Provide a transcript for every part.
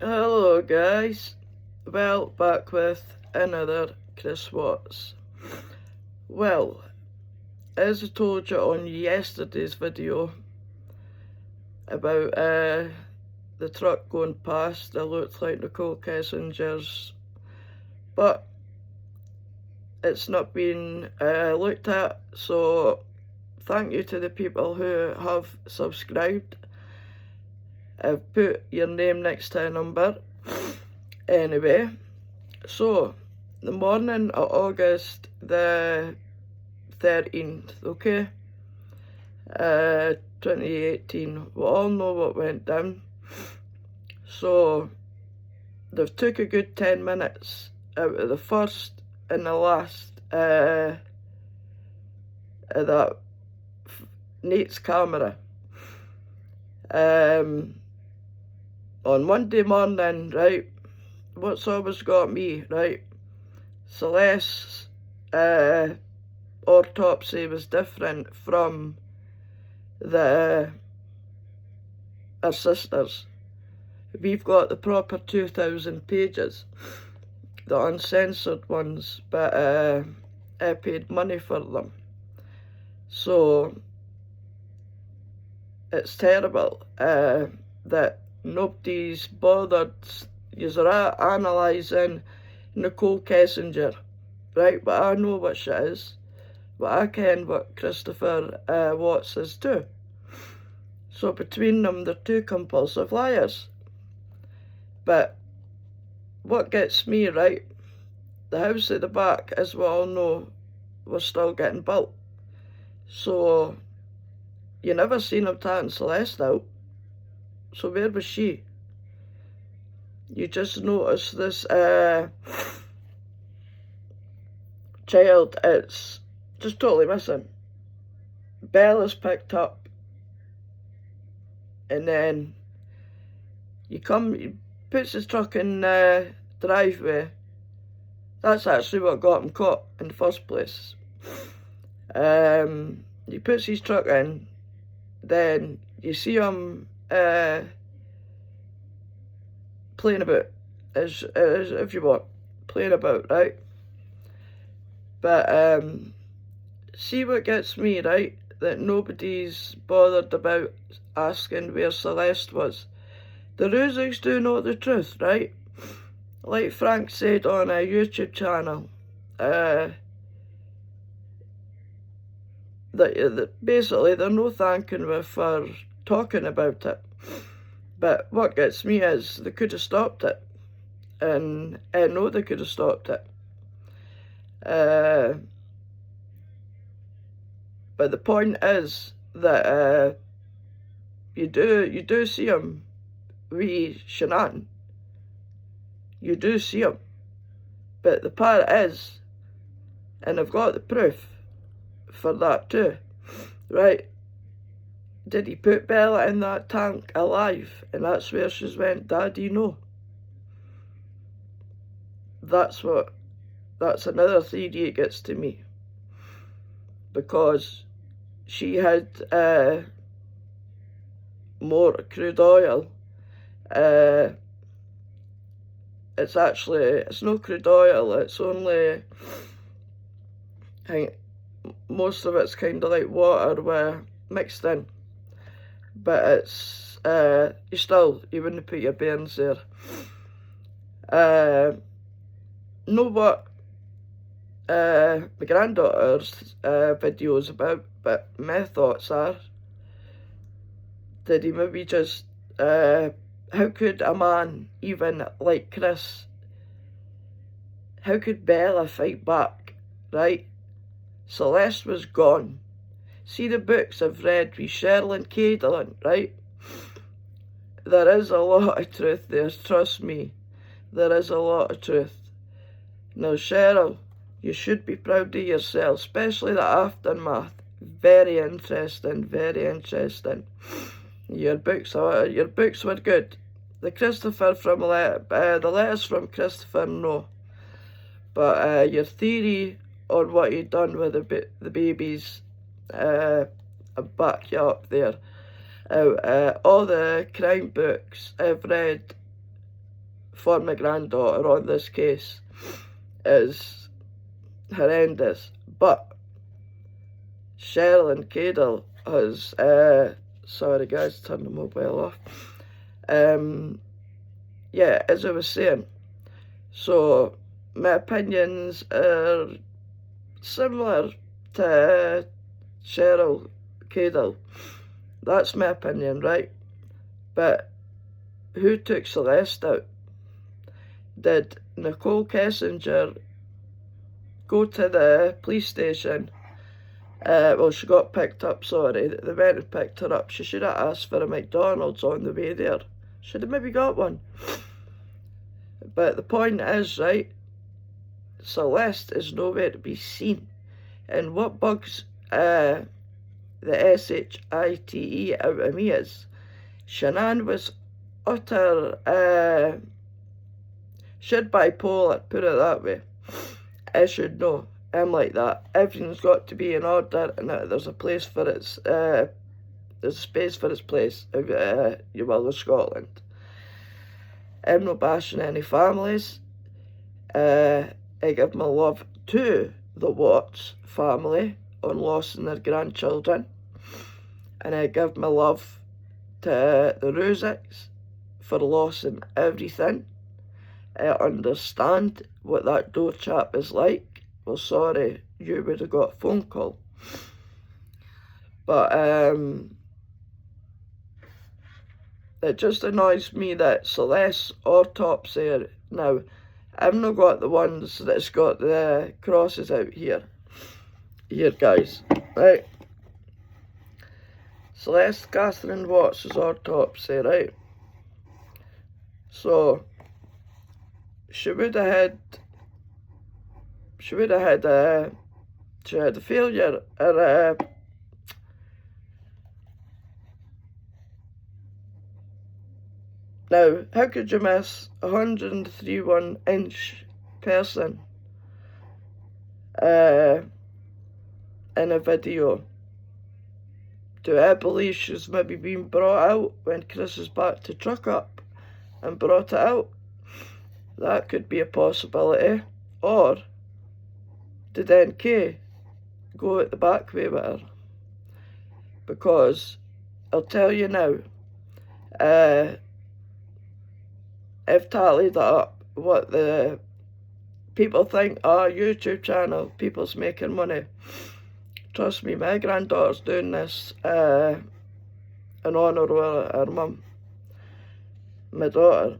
Hello guys, well, back with another Chris Watts. Well, as I told you on yesterday's video about the truck going past, it looked like Nicole Kessinger's, but it's not been looked at, so thank you to the people who have subscribed. I've put your name next to a number. Anyway, so the morning of August the 13th, okay, 2018, we all know what went down. So they've took a good 10 minutes out of the first and the last of that Nate's camera. On Monday morning, right, what's always got me, right, Celeste's autopsy was different from her sister's. We've got the proper 2,000 pages, the uncensored ones, but I paid money for them. So it's terrible that nobody's bothered. You're analysing Nicole Kessinger, right? But I know what she is. But I ken what Christopher Watts is too. So between them, they're two compulsive liars. But what gets me, right, the house at the back, as we all know, was still getting built. So you never seen him tatting Celeste out. So where was she? You just notice this child, it's just totally missing. Bella's picked up, and then he puts his truck in driveway. That's actually what got him caught in the first place. He puts his truck in, then you see him playing about, as if you want, playing about, right? But see what gets me, right? That nobody's bothered about asking where Celeste was. The Rusings do know the truth, right? Like Frank said on a YouTube channel, that basically they're no thanking me for talking about it. But what gets me is they could have stopped it, and I know they could have stopped it. But the point is that you do see him with Shannon. You do see him. But the part is, and I've got the proof for that too, right? Did he put Bella in that tank alive? And that's where she's went, Daddy, no. That's another theory it gets to me. Because she had more crude oil. It's no crude oil, it's only, I think most of it's kind of like water mixed in. But it's, you wouldn't put your bairns there. Know what my granddaughter's videos about, but my thoughts are, did he maybe just, how could a man, even like Chris, how could Bella fight back, right? Celeste was gone. See the books I've read with Cheryl and Caitlin, right? There is a lot of truth there, trust me. There is a lot of truth. Now, Cheryl, you should be proud of yourself, especially the aftermath. Very interesting, very interesting. Your books were good. The letters from Christopher, no. But your theory on what he'd done with the babies, I'll back you up there. All the crime books I've read for my granddaughter on this case is horrendous. But Cheryl Cadle has, sorry guys, turn the mobile off. Yeah, as I was saying, so my opinions are similar to Cheryl Cadle. That's my opinion, right? But who took Celeste out? Did Nicole Kessinger go to the police station? Well, she got picked up, sorry. They went and picked her up. She should have asked for a McDonald's on the way there. Should have maybe got one. But the point is, right, Celeste is nowhere to be seen. And what bugs the SHITE out of me is, Shanann was utter, she's bipolar, put it that way. I should know. I'm like that. Everything's got to be in order, and there's a place for its, there's a space for its place, if you will, in Scotland. I'm not bashing any families. I give my love to the Watts family on losing their grandchildren, and I give my love to the Rusiks for losing everything. I understand what that door chap is like. Well, sorry, you would have got a phone call. But it just annoys me that Celeste's autopsy, now, I've not got the ones that's got the crosses out here. Here, guys, right? Celeste Catherine Watts' autopsy, right? So, she had a failure at now, how could you miss a 103-inch person in a video? Do I believe she's maybe been brought out when Chris is back to truck up and brought it out? That could be a possibility. Or did NK go at the back way with her? Because I'll tell you now, I've tallied up what the people think, our YouTube channel, people's making money. Trust me, my granddaughter's doing this in honour of her mum, my daughter,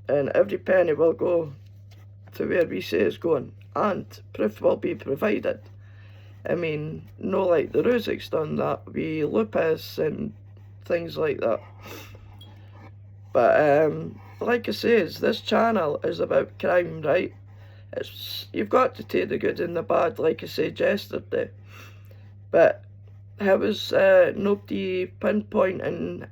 and every penny will go to where we say it's going, and proof will be provided. I mean, no like the Rusiks done that, with lupus and things like that. But like I says, this channel is about crime, right? You've got to take the good and the bad, like I said yesterday. But how was nobody pinpointing,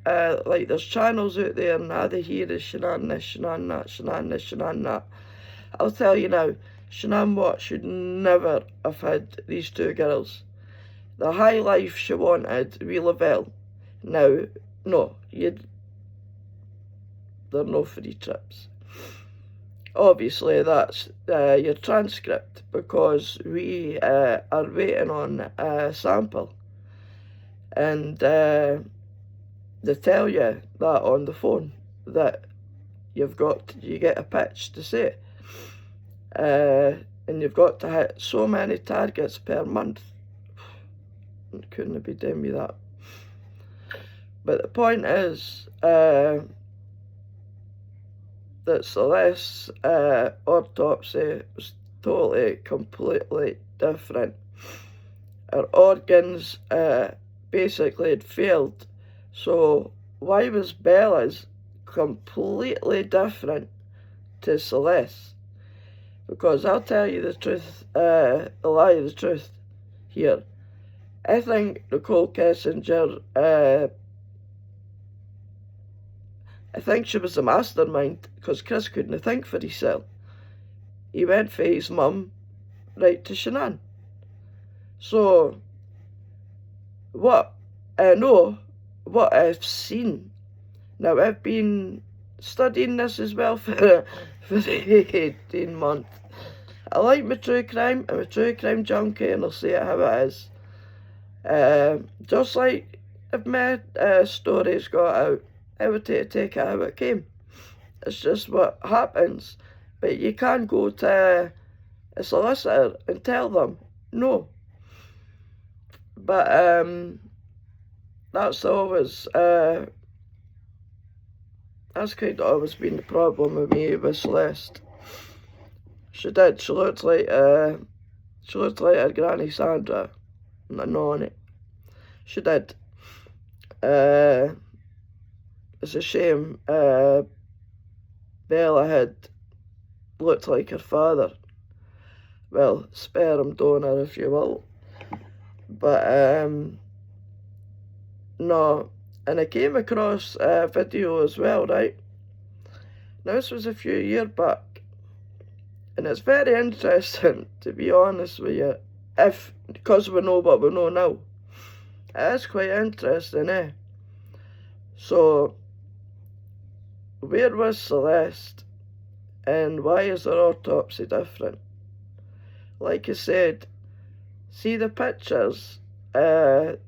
like there's channels out there, and all they hear is Shanann this, Shanann that, Shanann this, Shanann that. I'll tell you now, Shanann Watts should never have had these two girls. The high life she wanted, we Lavelle. Now, no, there are no free trips. Obviously, that's your transcript, because we are waiting on a sample. And they tell you that on the phone, that you get a pitch to say it. And you've got to hit so many targets per month. Couldn't have been doing me that. But the point is, that Celeste's autopsy was totally, completely different. Her organs basically had failed. So why was Bella's completely different to Celeste? Because I'll tell you the truth, the lie of the truth here. I think Nicole Kessinger, I think she was the mastermind, because Chris couldn't think for himself. He went for his mum right to Shanann. So, what I know, what I've seen, now I've been studying this as well for the 18 months. I like my true crime. I'm a true crime junkie, and I'll say it how it is. Just like if my stories got out, I would take it how it came. It's just what happens. But you can't go to a solicitor and tell them no. But that's always that's kind of always been the problem with me with Celeste. She looked like her granny Sandra, no, she did. It's a shame Bella had looked like her father. Well, sperm donor, if you will. But no, and I came across a video as well, right? Now this was a few years back, and it's very interesting, to be honest with you, because we know what we know now. It is quite interesting, eh? So, where was Celeste, and why is her autopsy different? Like I said, see the pictures that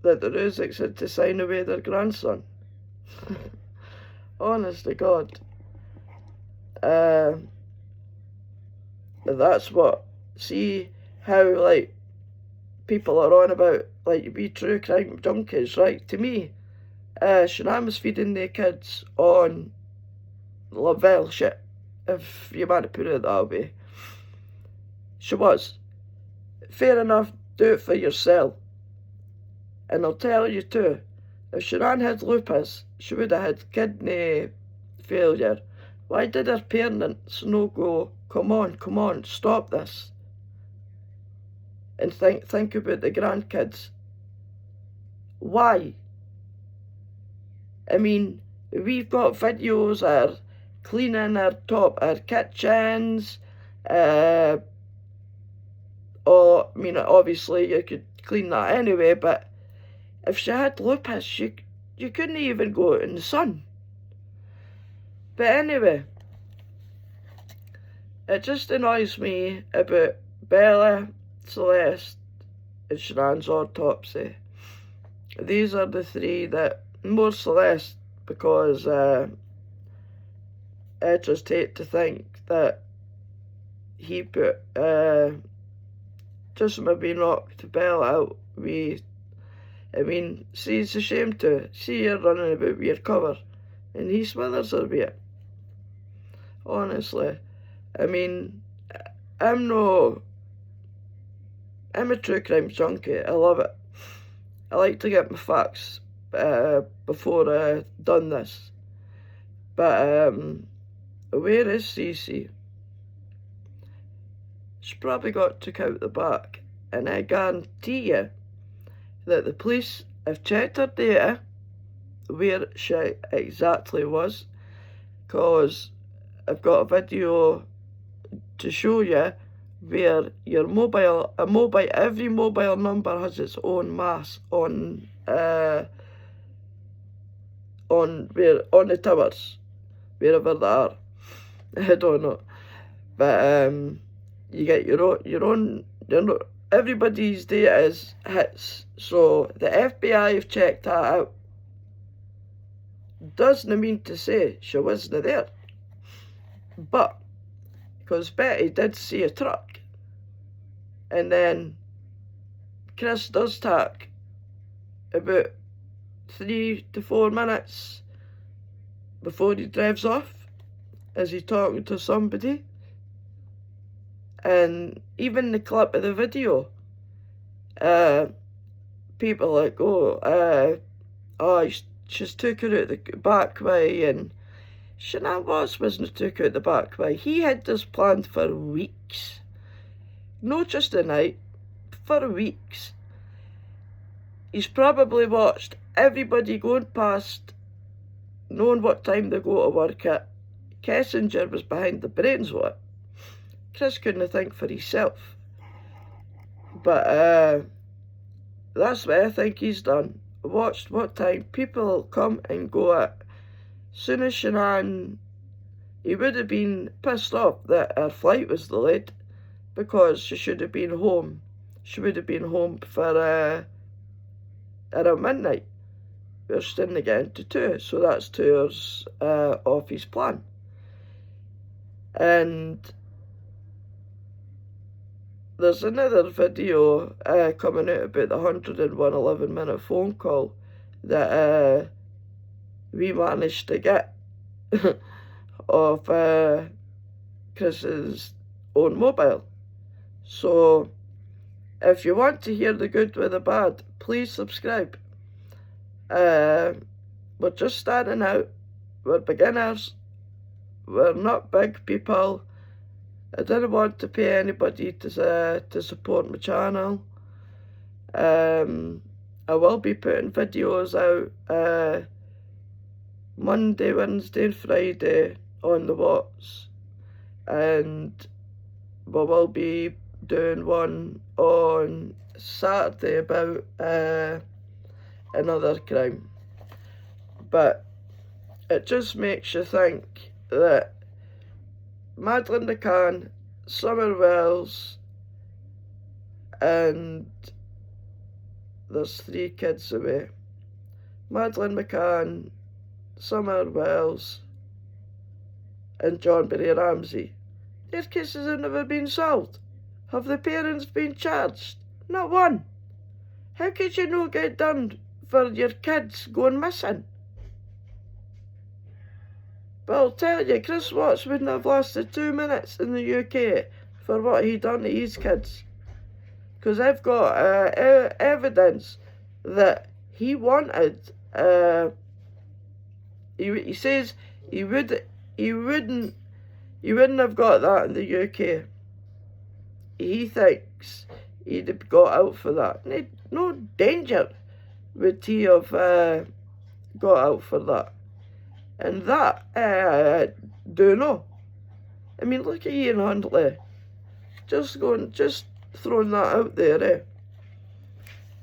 the Rusiks had to sign away their grandson? Honest to God. That's what, see how, like, people are on about, like, be true crime junkies, right? To me, Shanann was feeding their kids on Lavelle shit, if you want to put it that way. She was. Fair enough, do it for yourself. And I'll tell you too, if Shanann had lupus, she would have had kidney failure. Why did her parents no go, come on, stop this? And think about the grandkids. Why? I mean, we've got videos of cleaning our kitchens, or, I mean, obviously you could clean that anyway, but if she had lupus, you couldn't even go out in the sun. But anyway, it just annoys me about Bella, Celeste, and Shanann's autopsy. These are the three that, more Celeste, because I just hate to think that he put, just maybe knocked Bella out. I mean, see, it's a shame to see her running about with your cover, and he smithers her with it. Honestly, I mean, I'm a true crime junkie. I love it. I like to get my facts before I done this. But where is CECE? She probably got took out the back, and I guarantee you that the police have checked her data where she exactly was, because I've got a video to show you where your every mobile number has its own mask on the towers, wherever they are. I don't know, but you get your own. Everybody's data is hits, so the FBI have checked that out. Doesn't mean to say she wasn't there, but because Betty did see a truck, and then Chris does talk about 3 to 4 minutes before he drives off, as he talking to somebody. And even the clip of the video, people are like, she's took her out the back way, and Shanann wasn't took out the back way. He had this planned for weeks. Not just a night, for weeks. He's probably watched everybody going past, knowing what time they go to work at. Kessinger was behind the brains of it. Chris couldn't think for himself. But that's what I think he's done. Watched what time people come and go at. Soon as Shanann, he would have been pissed off that her flight was delayed, because she should have been home. She would have been home for around midnight. We're still didn't get into 2, so that's 2 hours off his plan. And there's another video coming out about the 111-minute phone call that we managed to get of Chris's own mobile. So if you want to hear the good with the bad, please subscribe. We're just starting out. We're beginners. We're not big people. I didn't want to pay anybody to support my channel. I will be putting videos out Monday, Wednesday and Friday on the Watts, and we will be doing one on Saturday about another crime. But it just makes you think that Madeleine McCann, Summer Wells, and there's 3 kids away. Madeleine McCann, Summer Wells, and John Barry Ramsey. Their cases have never been solved. Have the parents been charged? Not one. How could you not get done for your kids going missing? But I'll tell you, Chris Watts wouldn't have lasted 2 minutes in the UK for what he done to his kids. Because I've got evidence that he wanted, he says he wouldn't have got that in the UK. He thinks he'd have got out for that. No danger would he have got out for that. And that, do know. I mean, look at Ian Huntley. Just throwing that out there, eh?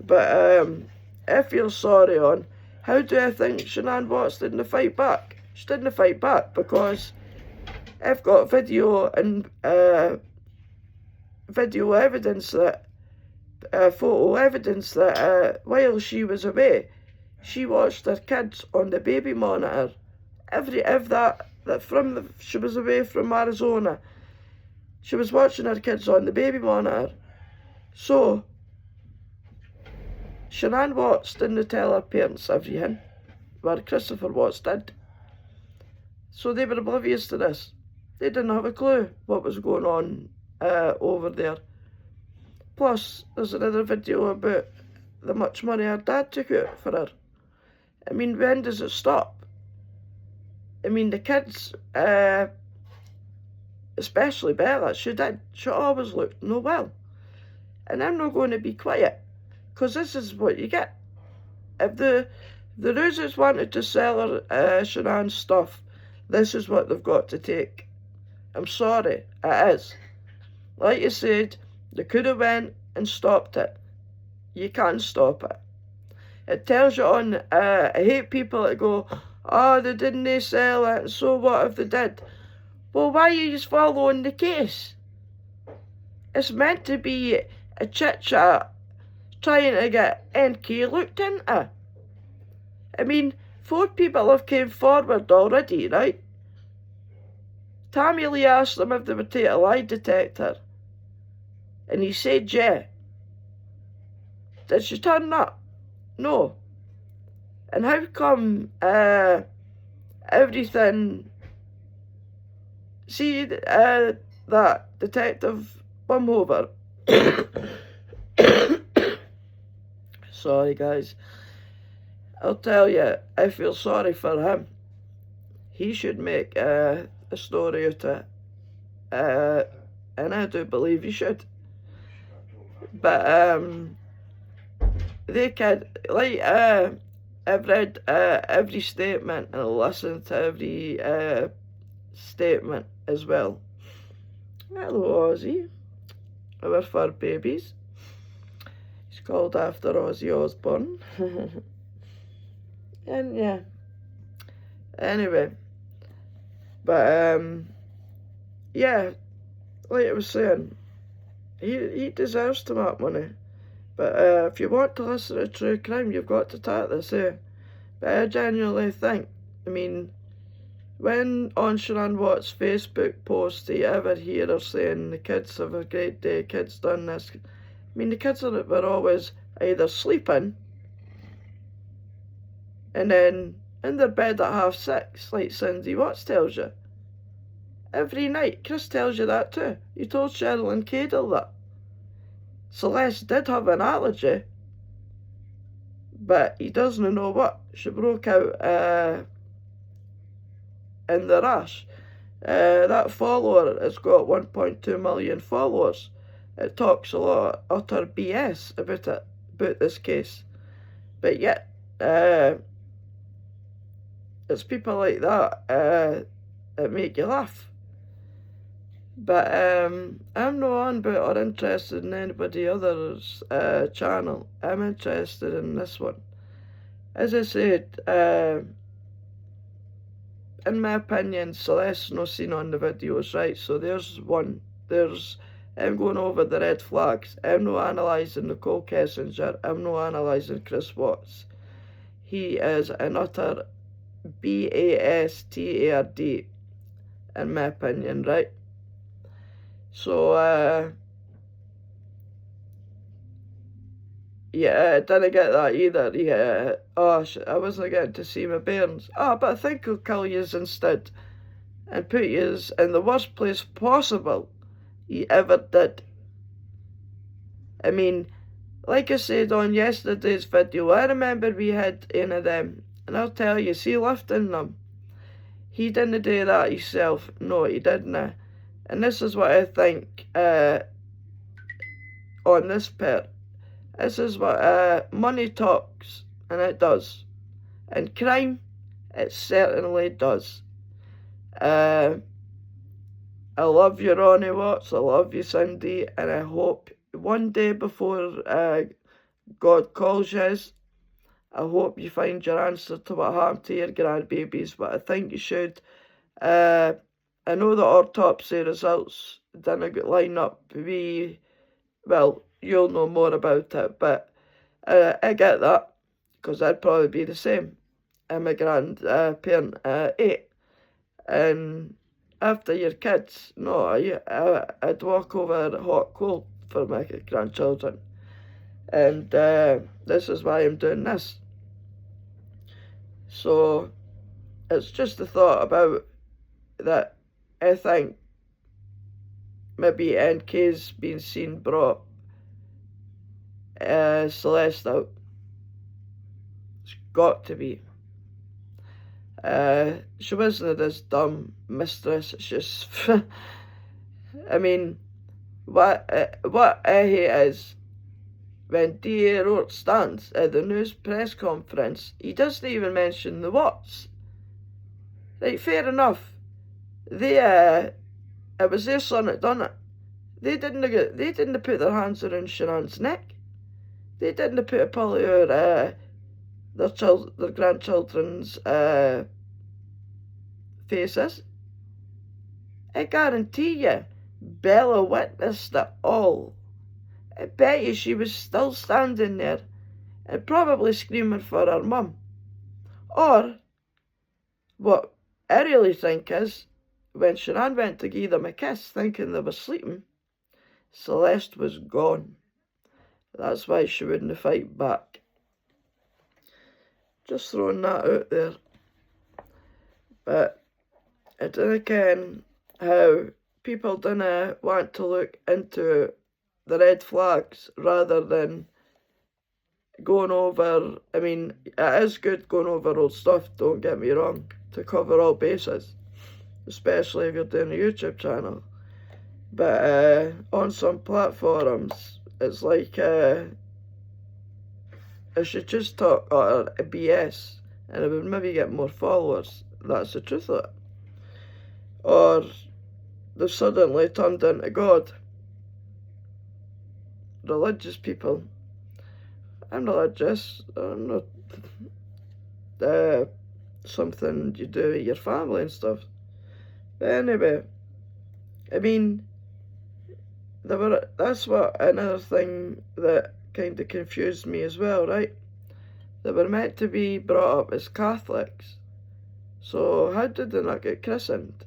But I feel sorry on, how do I think Shanann Watts didn't fight back? She didn't fight back because I've got video and video evidence that, photo evidence that while she was away, she watched her kids on the baby monitor. She was away from Arizona, she was watching her kids on the baby monitor. So Shanann Watts didn't tell her parents everything, where Christopher Watts did. So they were oblivious to this. They didn't have a clue what was going on over there. Plus, there's another video about the much money her dad took out for her. I mean, when does it stop? I mean, the kids, especially Bella, she always looked no well. And I'm not going to be quiet, because this is what you get. If the Rooses wanted to sell her Shanann's stuff, this is what they've got to take. I'm sorry, it is. Like you said, they could have went and stopped it. You can't stop it. It tells you on, I hate people that go, oh, they didn't sell it, so what if they did? Well, why are you following the case? It's meant to be a chit-chat trying to get NK looked into. I mean, 4 people have came forward already, right? Tammy Lee asked them if they would take a lie detector, and he said yeah. Did she turn up? No. And how come everything... See that Detective Bumhover? Sorry guys. I'll tell you, I feel sorry for him. He should make a story out of it. And I do believe he should. But they can, like, I've read every statement and listened to every statement as well. Hello, Ozzy. Our fur babies. He's called after Ozzy Osbourne. And yeah, Anyway, but yeah, like I was saying, he deserves to make money. But if you want to listen to true crime, you've got to take this, eh? But I genuinely think, I mean, when on Sharon Watt's Facebook post do you ever hear her saying the kids have a great day, kids done this? I mean, the kids were always either sleeping and then in their bed at 6:30, like Cindy Watts tells you. Every night. Chris tells you that too. He told Cheryl and Cadle that. Celeste did have an allergy, but he doesn't know what. She broke out in the rash. That follower has got 1.2 million followers. It talks a lot of utter BS about this case. But yet, it's people like that that make you laugh. But I'm not on about or interested in anybody other's channel. I'm interested in this one. As I said, in my opinion, Celeste's not seen on the videos, right? So there's one. I'm going over the red flags. I'm not analysing Nicole Kessinger. I'm not analysing Chris Watts. He is an utter bastard, in my opinion, right? So, yeah, I didn't get that either. Yeah, oh, I wasn't getting to see my bairns. But I think I'll kill yous instead and put yous in the worst place possible he ever did. I mean, like I said on yesterday's video, I remember we had one of them, and I'll tell you, see lifting them, he didn't do that himself. No, he didn't. And this is what I think on this part. This is what money talks, and it does. And crime, it certainly does. I love you, Ronnie Watts. I love you, Cindy. And I hope one day before God calls you, I hope you find your answer to what happened to your grandbabies. But I think you should. I know the autopsy results didn't line up. Well, you'll know more about it, but I get that, because I'd probably be the same. I'm a grandparent 8, and after your kids, no, I'd walk over hot coal for my grandchildren, and this is why I'm doing this. So it's just a thought about that. I think maybe NK's been seen brought Celeste out. It's got to be. She wasn't this dumb mistress. It's just, I mean, what I hate is when D.A. Rourke stands at the news press conference, he doesn't even mention the Watts. Right, fair enough. It was their son that done it. They didn't put their hands around Sharon's neck. They didn't put a pulley over their grandchildren's faces. I guarantee you, Bella witnessed it all. I bet you she was still standing there and probably screaming for her mum. Or, what I really think is, when Sharon went to give them a kiss thinking they were sleeping, Celeste was gone. That's why she wouldn't fight back. Just throwing that out there. But I don't ken how people don't want to look into the red flags rather than going over. I mean, it is good going over old stuff, don't get me wrong, to cover all bases, especially if you're doing a YouTube channel. But on some platforms, it's like I should just talk BS and I would maybe get more followers. That's the truth of it. Or they've suddenly turned into God. Religious people. I'm religious. I'm not something you do with your family and stuff. But anyway, I mean, that's what another thing that kind of confused me as well, right? They were meant to be brought up as Catholics. So how did they not get christened?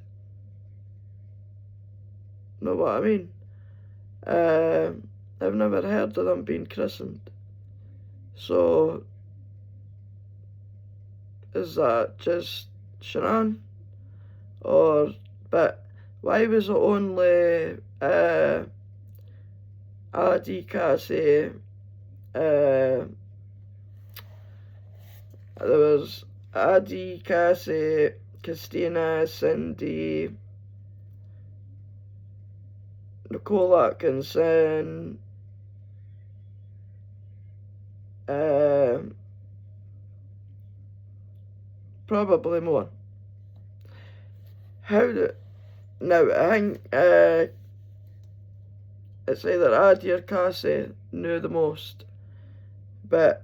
Know what I mean? I've never heard of them being christened. So is that just Shannon? But why was it only Adi, Cassie, there was Adi, Cassie, Christina, Cindy, Nicole Atkinson, probably more. Now I think it's either Adi or Cassie knew the most, but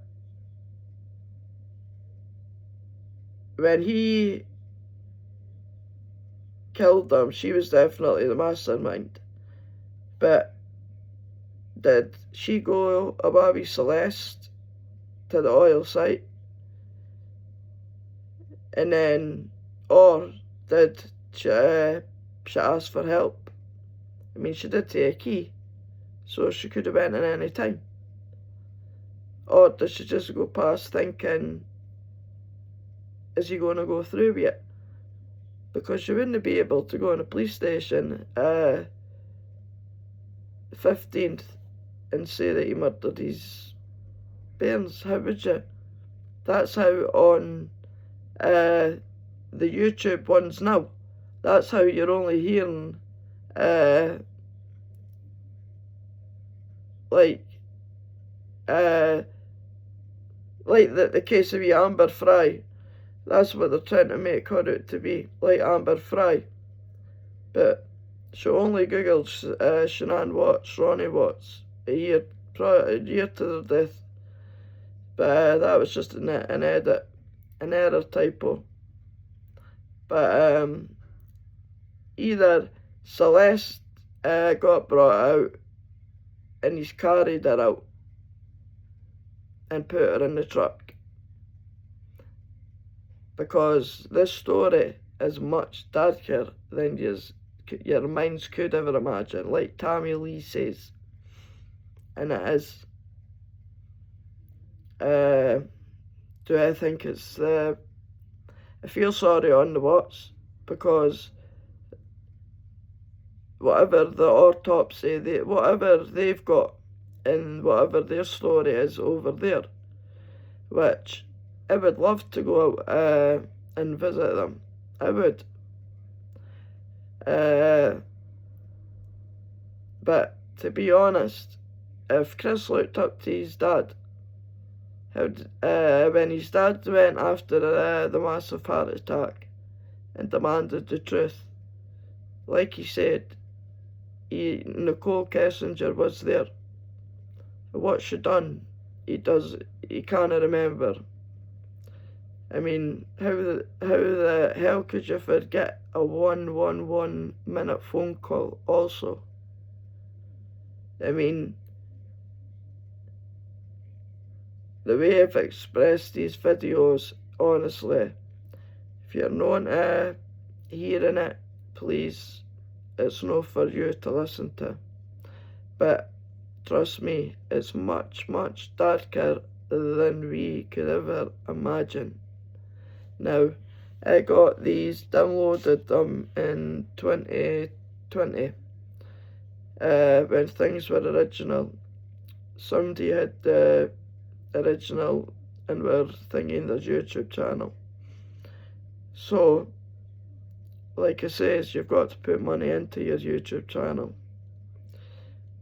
when he killed them, she was definitely the mastermind. But did she go away with Celeste to the oil site? And then, or did she ask for help? I mean, she did take a key, so she could have went in any time. Or did she just go past thinking, is he going to go through with it? Because you wouldn't be able to go in a police station 15th and say that he murdered his parents. How would you? That's how on the YouTube ones now, that's how you're only hearing like the case of Amber Fry. That's what they're trying to make her out to be, like Amber Fry. But she only googled Shanann Watts, Ronnie Watts, a year to their death. But that was just an edit, an error typo. But either Celeste got brought out and he's carried her out and put her in the truck, because this story is much darker than your minds could ever imagine, like Tammy Lee says, and it is. Do I think it's I feel sorry on the Watts, because whatever the autopsy, whatever they've got and whatever their story is over there, which I would love to go out and visit them. I would. But to be honest, if Chris looked up to his dad, when his dad went after the massive heart attack and demanded the truth, like he said, Nicole Kessinger was there. What she done, he can't remember. I mean, how the hell could you forget a 111 minute phone call also? I mean, the way I've expressed these videos, honestly, if you're not hearing it, please, it's not for you to listen to. But trust me, it's much, much darker than we could ever imagine. Now, I got these, downloaded them in 2020, when things were original. Somebody had the original and were thinking their YouTube channel. So, like I says, you've got to put money into your YouTube channel.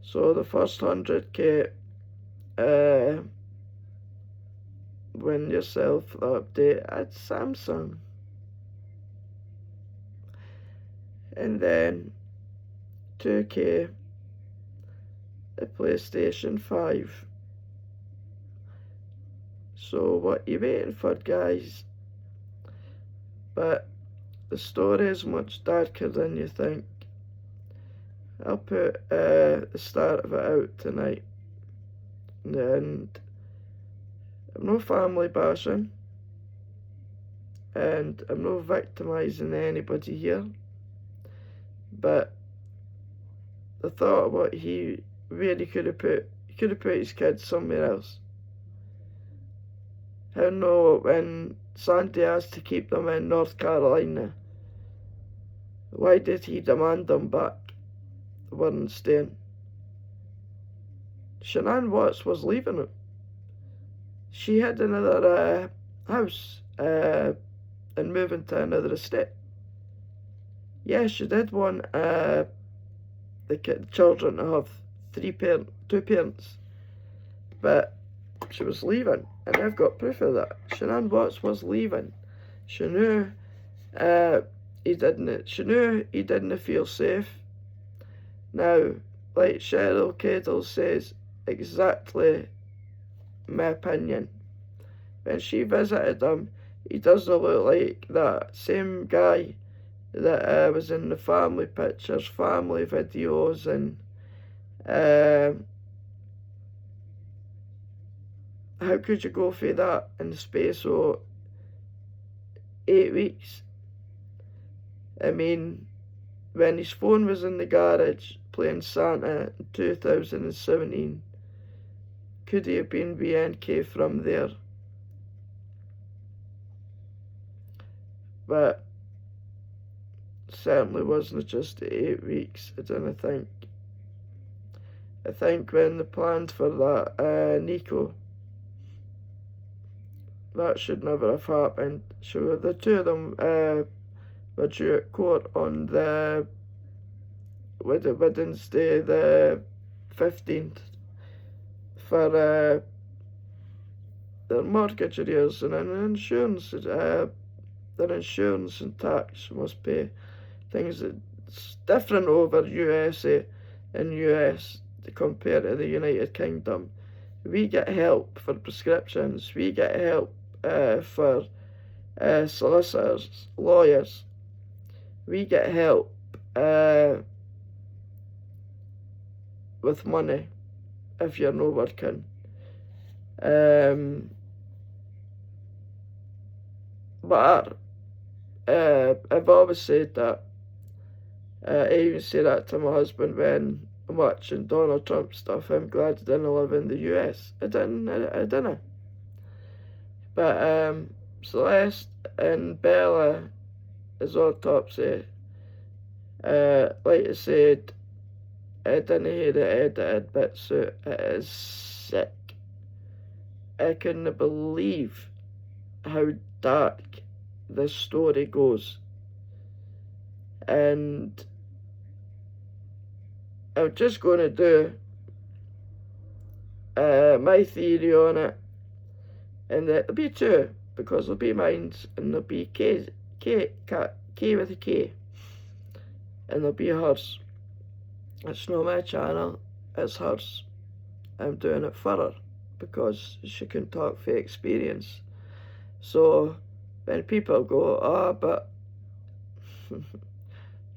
So the first 100k, win yourself the update at Samsung. And then 2k, a PlayStation 5. So what you waiting for, guys? but the story is much darker than you think. I'll put the start of it out tonight. And I'm no family bashing, and I'm no victimising anybody here, but the thought of what he really could have put his kids somewhere else. How no, when Sandy asked to keep them in North Carolina, why did he demand them back? They weren't staying. Shanann Watts was leaving him. She had another house and moving to another estate. Yeah, she did want the children to have two parents, but she was leaving, and I've got proof of that. Shanann Watts was leaving. She knew he didn't. She knew he didn't feel safe. Now, like Cheryl Cadle says, exactly my opinion. When she visited him, he doesn't look like that same guy that was in the family pictures, family videos, and how could you go for that in the space of 8 weeks? I mean, when his phone was in the garage playing Santa in 2017, could he have been BNK from there? But certainly wasn't just 8 weeks, I don't think. I think when they planned for that NICHOLE, that should never have happened. So the two of them were due at court on the Wednesday, the 15th, for their mortgage arrears and insurance. Their insurance and tax must pay. Things that's different over USA and US compared to the United Kingdom. We get help for prescriptions. We get help for solicitors, lawyers. We get help with money if you're not working. But I've always said that. I even say that to my husband when I'm watching Donald Trump stuff. I'm glad I didn't live in the US. I didn't. But Celeste and Bella is autopsy. Like I said, I didn't hear the edited bit, so it is sick. I couldn't believe how dark this story goes. And I'm just going to do my theory on it, and there'll be two, because there'll be mine and there'll be K with a K, and there'll be hers. It's not my channel, it's hers. I'm doing it for her because she can talk for experience. So when people go, but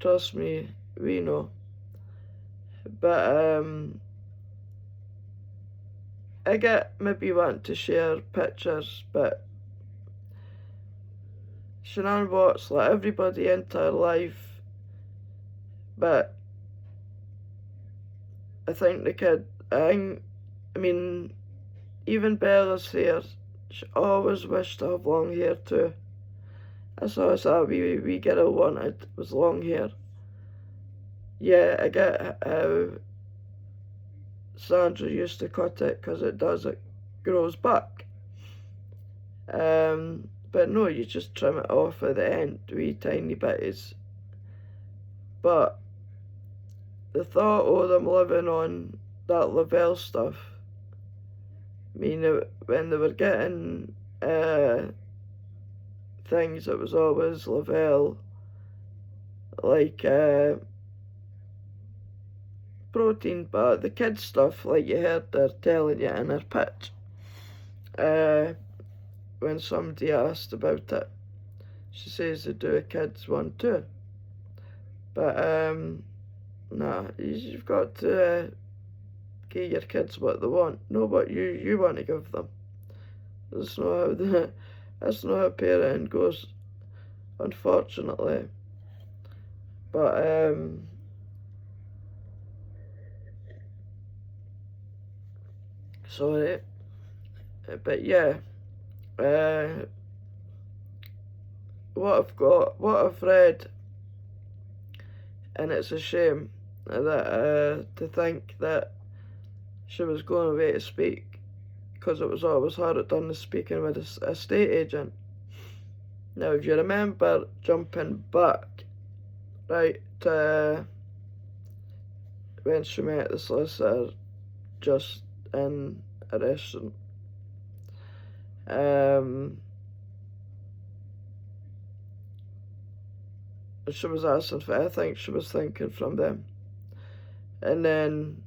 trust me, we know. But I get maybe want to share pictures, but Shanann Watts let everybody into her life, but I think the kid, I mean, even Bella's hair, she always wished to have long hair too. That's always that we girl wanted, was long hair. Yeah, I get how Sandra used to cut it, because it grows back. But no, you just trim it off at the end, wee tiny bits. But the thought of them living on that Lavelle stuff, I mean, when they were getting things, it was always Lavelle, like protein, but the kids stuff, like you heard they're telling you in her pitch, when somebody asked about it, she says they do a kids one too. But nah, you've got to give your kids what they want, not what you want to give them. That's not how that's not how parenting goes, unfortunately. But sorry, but yeah, what I've read, and it's a shame that to think that she was going away to speak, because it was always her that done the speaking with a estate agent. Now, if you remember, jumping back, right, to when she met the solicitor just in a restaurant, she was asking for, I think she was thinking from them. And then,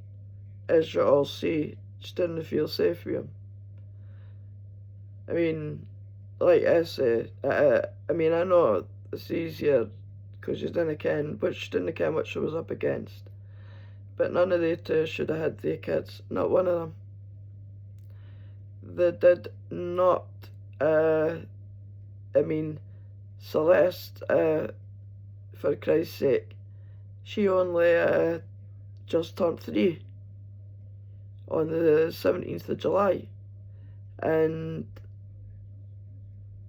as you all see, she didn't feel safe with him. I mean, like I say, I mean, I know it's easier because you didn't ken, but she didn't ken what she was up against. But none of the two should have had their kids, not one of them. They did not, I mean, Celeste, for Christ's sake, she only just turned 3 on the 17th of July. And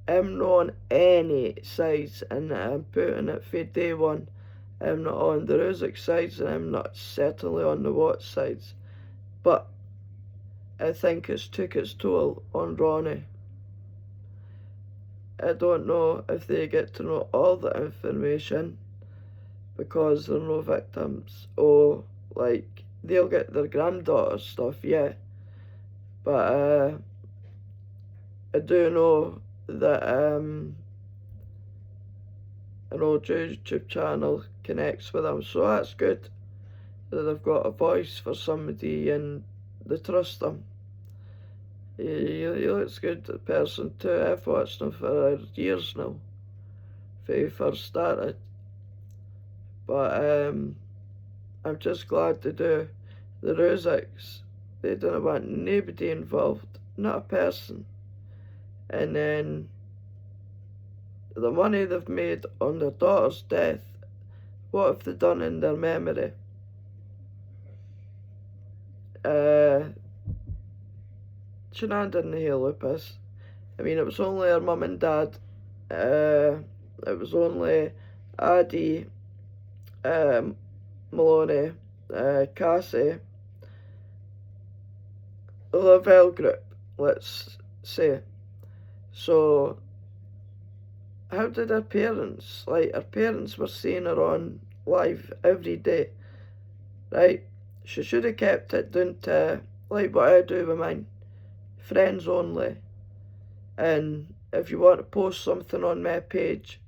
I'm not on any sides, and I'm putting it for day one. I'm not on the Rusick sides, and I'm not certainly on the Watts sides. But I think it's took its toll on Ronnie. I don't know if they get to know all the information because they're no victims, or like they'll get their granddaughter stuff, yeah. But I do know that an old YouTube channel connects with them, so that's good that they've got a voice for somebody and they trust them. He looks good, the person too. I've watched him for years now, when he first started. But I'm just glad to do the Rusicks. They didn't want nobody involved, not a person. And then the money they've made on their daughter's death, what have they done in their memory? Sinead didn't hear Lupus. I mean, it was only her mum and dad. It was only Addie, Maloney, Cassie, the Lavelle group, let's say. So, how did her parents, like, her parents were seeing her on live every day, right? She should have kept it down to, like what I do with mine, friends only. And if you want to post something on my page,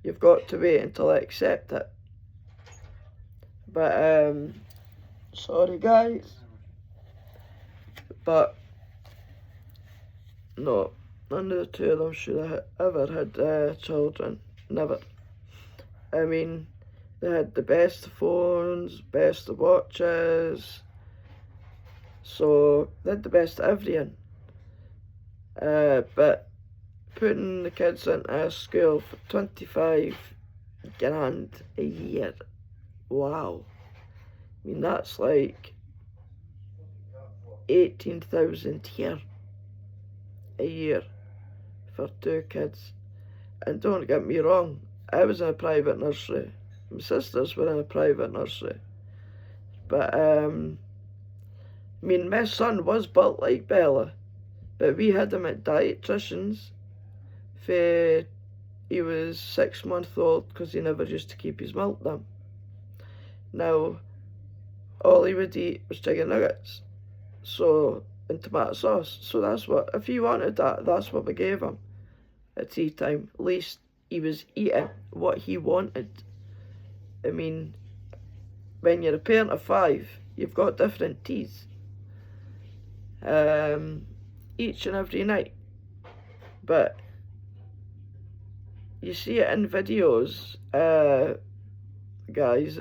you've got to wait until I accept it. But, sorry guys, but no, none of the two of them should have ever had children, never. I mean, they had the best phones, best of watches, so they had the best of everything. But putting the kids into a school for 25 grand a year, wow. I mean, that's like 18,000 here a year for 2 kids. And don't get me wrong, I was in a private nursery. My sisters were in a private nursery. But, I mean, my son was built like Bella, but we had him at dietitians for he was 6 months old because he never used to keep his milk down. Now, all he would eat was chicken nuggets, so, and tomato sauce. So that's what, if he wanted that, that's what we gave him at tea time. At least he was eating what he wanted. I mean, when you're a parent of 5, you've got different teas. Each and every night. But you see it in videos, guys.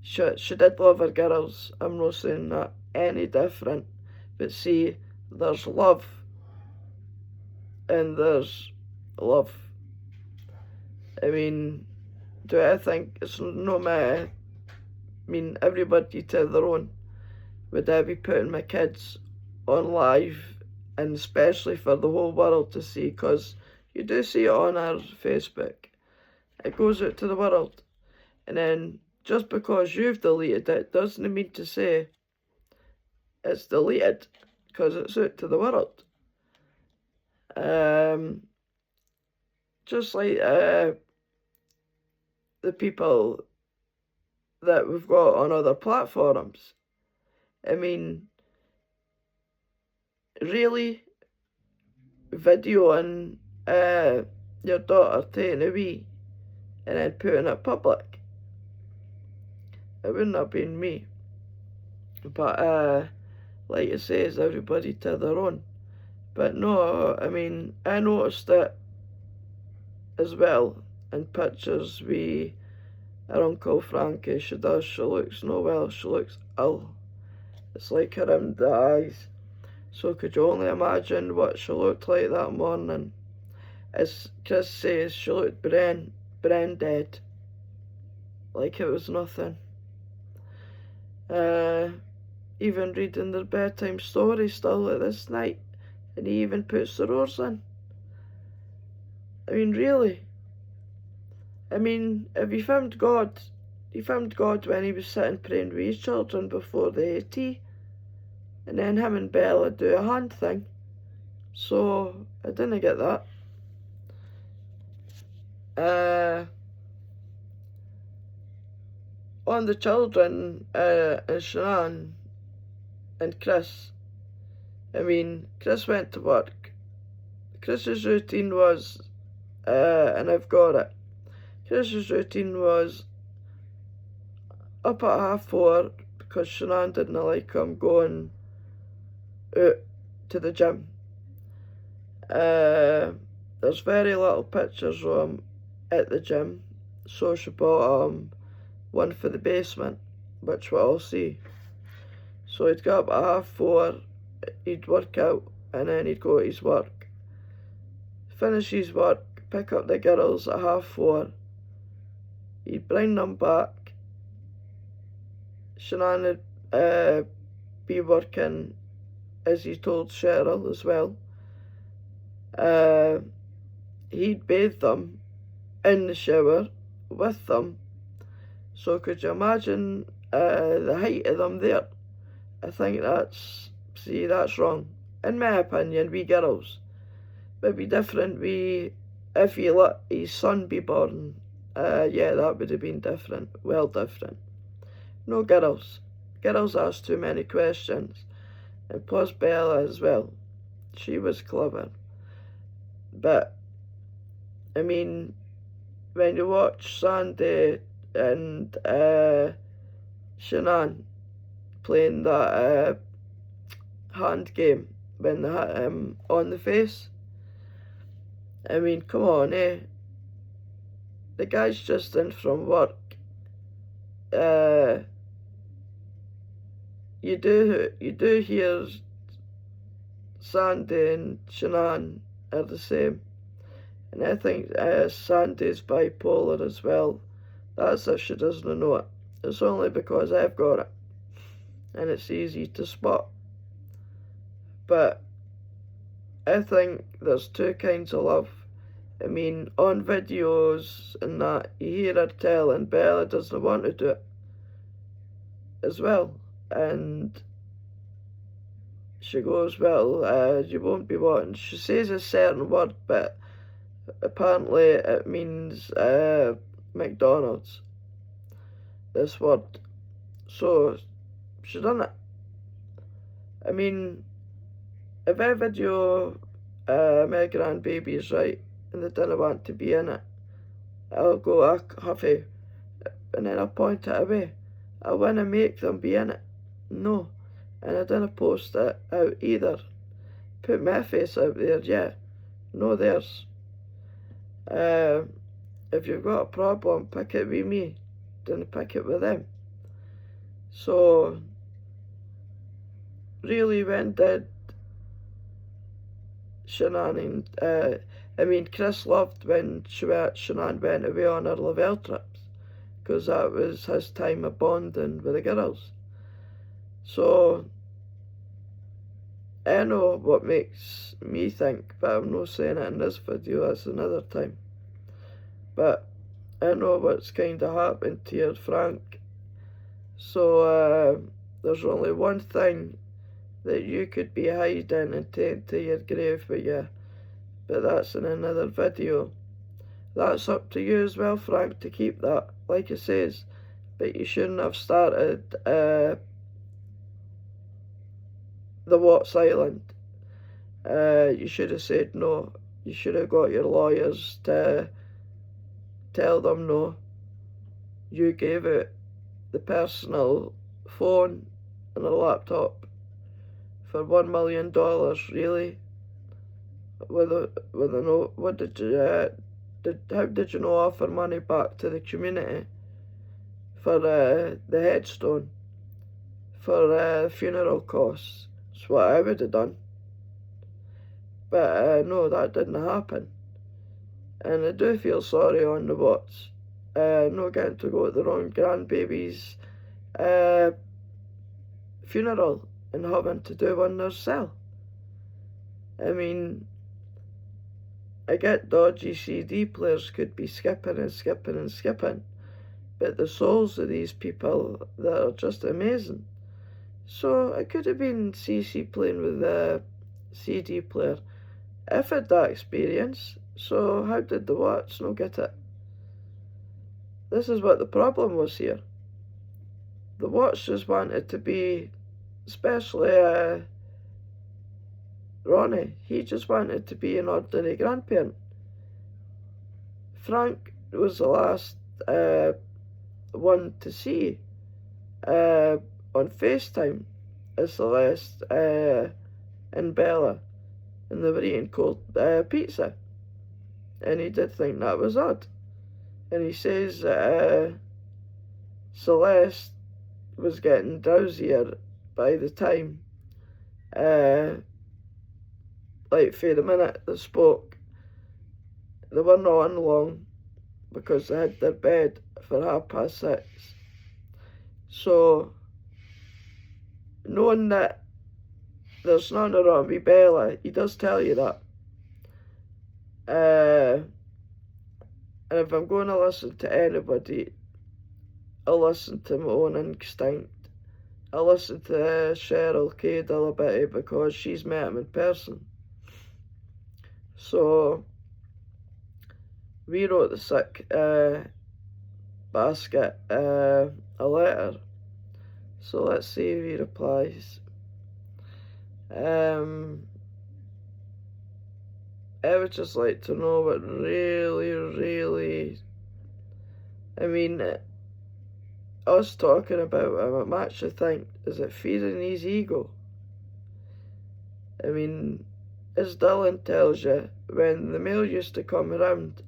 She did love her girls. I'm not saying that any different. But see, there's love and there's love. I mean, do I think it's no matter? I mean, everybody to their own. Would I be putting my kids on live, and especially for the whole world to see? Because you do see it on our Facebook. It goes out to the world. And then just because you've deleted it doesn't mean to say it's deleted, because it's out to the world. Just like the people that we've got on other platforms. I mean, really, videoing your daughter taking a wee and then putting it public, it wouldn't have been me. But like it says, everybody to their own. But no, I mean, I noticed it as well in pictures with her Uncle Frankie. She looks no well, she looks ill. It's like her in the eyes. So could you only imagine what she looked like that morning? As Chris says, she looked brain dead. Like it was nothing. Even reading their bedtime story still at this night, and he even puts the roars in. I mean, really. I mean, if he found God when he was sitting praying with his children before they ate tea, and then him and Bella do a hand thing. So I didn't get that. On the children, and Shanann and Chris, I mean, Chris went to work. Chris's routine was, and I've got it, Chris's routine was up at 4:30 because Shanann didn't like him going out to the gym. There's very little pictures of him at the gym, so she bought him one for the basement, which we'll all see. So he'd get up at 4:30, he'd work out, and then he'd go to his work. Finish his work, pick up the girls at 4:30, he'd bring them back. Shanann would be working, as he told Cheryl as well. He'd bathe them in the shower with them. So could you imagine the height of them there? I think that's wrong. In my opinion, we girls. But it'd be different if he let his son be born. Yeah, that would have been different. Well different. No girls. Girls ask too many questions. And plus Bella as well. She was clever. But, I mean, when you watch Sandy and Shanann playing that hand game when they hit him on the face, I mean, come on, eh? The guy's just in from work. You do hear Sandy and Shanann are the same. And I think Sandy's bipolar as well. That's if she doesn't know it. It's only because I've got it. And it's easy to spot. But I think there's two kinds of love. I mean, on videos and that, you hear her telling Bella doesn't want to do it as well. And she goes, well, you won't be wanting. She says a certain word, but apparently it means McDonald's, this word. So she done it. I mean, if I video my grandbabies, right, and they didn't want to be in it, I'll go Huffy, and then I'll point it away. I want to make them be in it. No. And I didn't post it out either. Put my face out there, yeah. No theirs. If you've got a problem, pick it with me, don't pick it with them. So, really, when did Shanann Chris loved when Shanann went away on her Lavelle trips, because that was his time of bonding with the girls. So, I know what makes me think, but I'm not saying it in this video, that's another time. But I know what's kind of happened to your Frank. So there's only one thing that you could be hiding and taking to your grave with you, but that's in another video. That's up to you as well, Frank, to keep that, like it says, but you shouldn't have started the Watts Island. You should have said no. You should have got your lawyers to tell them no. You gave it the personal phone and a laptop for $1 million, really? With a note, what did you how did you not offer money back to the community for the headstone, for funeral costs? That's what I would have done. But no, that didn't happen. And I do feel sorry on the Watts. Not getting to go to their own grandbaby's funeral and having to do one themselves. I mean, I get dodgy CD players could be skipping and skipping and skipping, but the souls of these people, that are just amazing. So it could have been CECE playing with the CD player. I've had that experience, so how did the Watts not get it? This is what the problem was here. The Watts just wanted to be, especially Ronnie, he just wanted to be an ordinary grandparent. Frank was the last one to see on FaceTime as Celeste and Bella, and they were eating cold pizza, and he did think that was odd. And he says that Celeste was getting drowsier by the time, like for the minute they spoke. They were not on long because they had their bed for 6:30. So, knowing that there's nothing wrong with Bella, he does tell you that. And if I'm going to listen to anybody, I'll listen to my own instinct. I'll listen to Cheryl K. Dillabitty because she's met him in person. So, we wrote the sick basket a letter. So let's see if he replies. I would just like to know what really, I mean, us talking about him, I'm actually think, is it feeding his ego? I mean, as Dylan tells you, when the mail used to come around,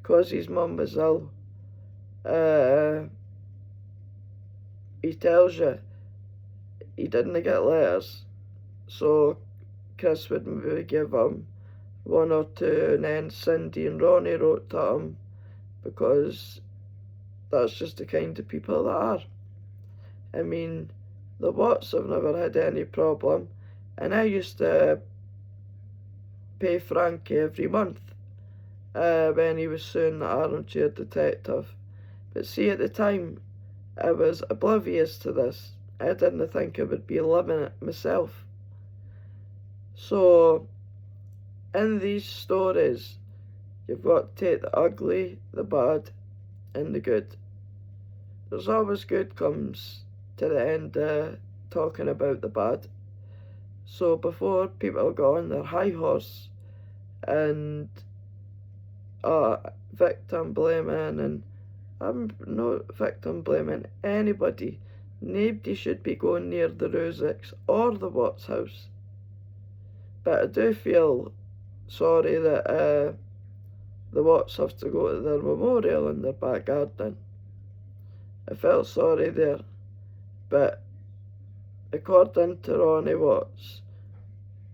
cause his mum was ill, he tells you he didn't get letters, so Chris would maybe give him one or two, and then Cindy and Ronnie wrote to him, because that's just the kind of people that are. I mean, the Watts have never had any problem, and I used to pay Frankie every month when he was suing the armchair detective. But see, at the time, I was oblivious to this. I didn't think I would be living it myself. So, in these stories, you've got to take the ugly, the bad, and the good. There's always good comes to the end talking about the bad. So before people go on their high horse and victim blaming, and I'm not victim blaming anybody. Nobody should be going near the Rusiks or the Watts house. But I do feel sorry that the Watts have to go to their memorial in their back garden. I felt sorry there, but according to Ronnie Watts,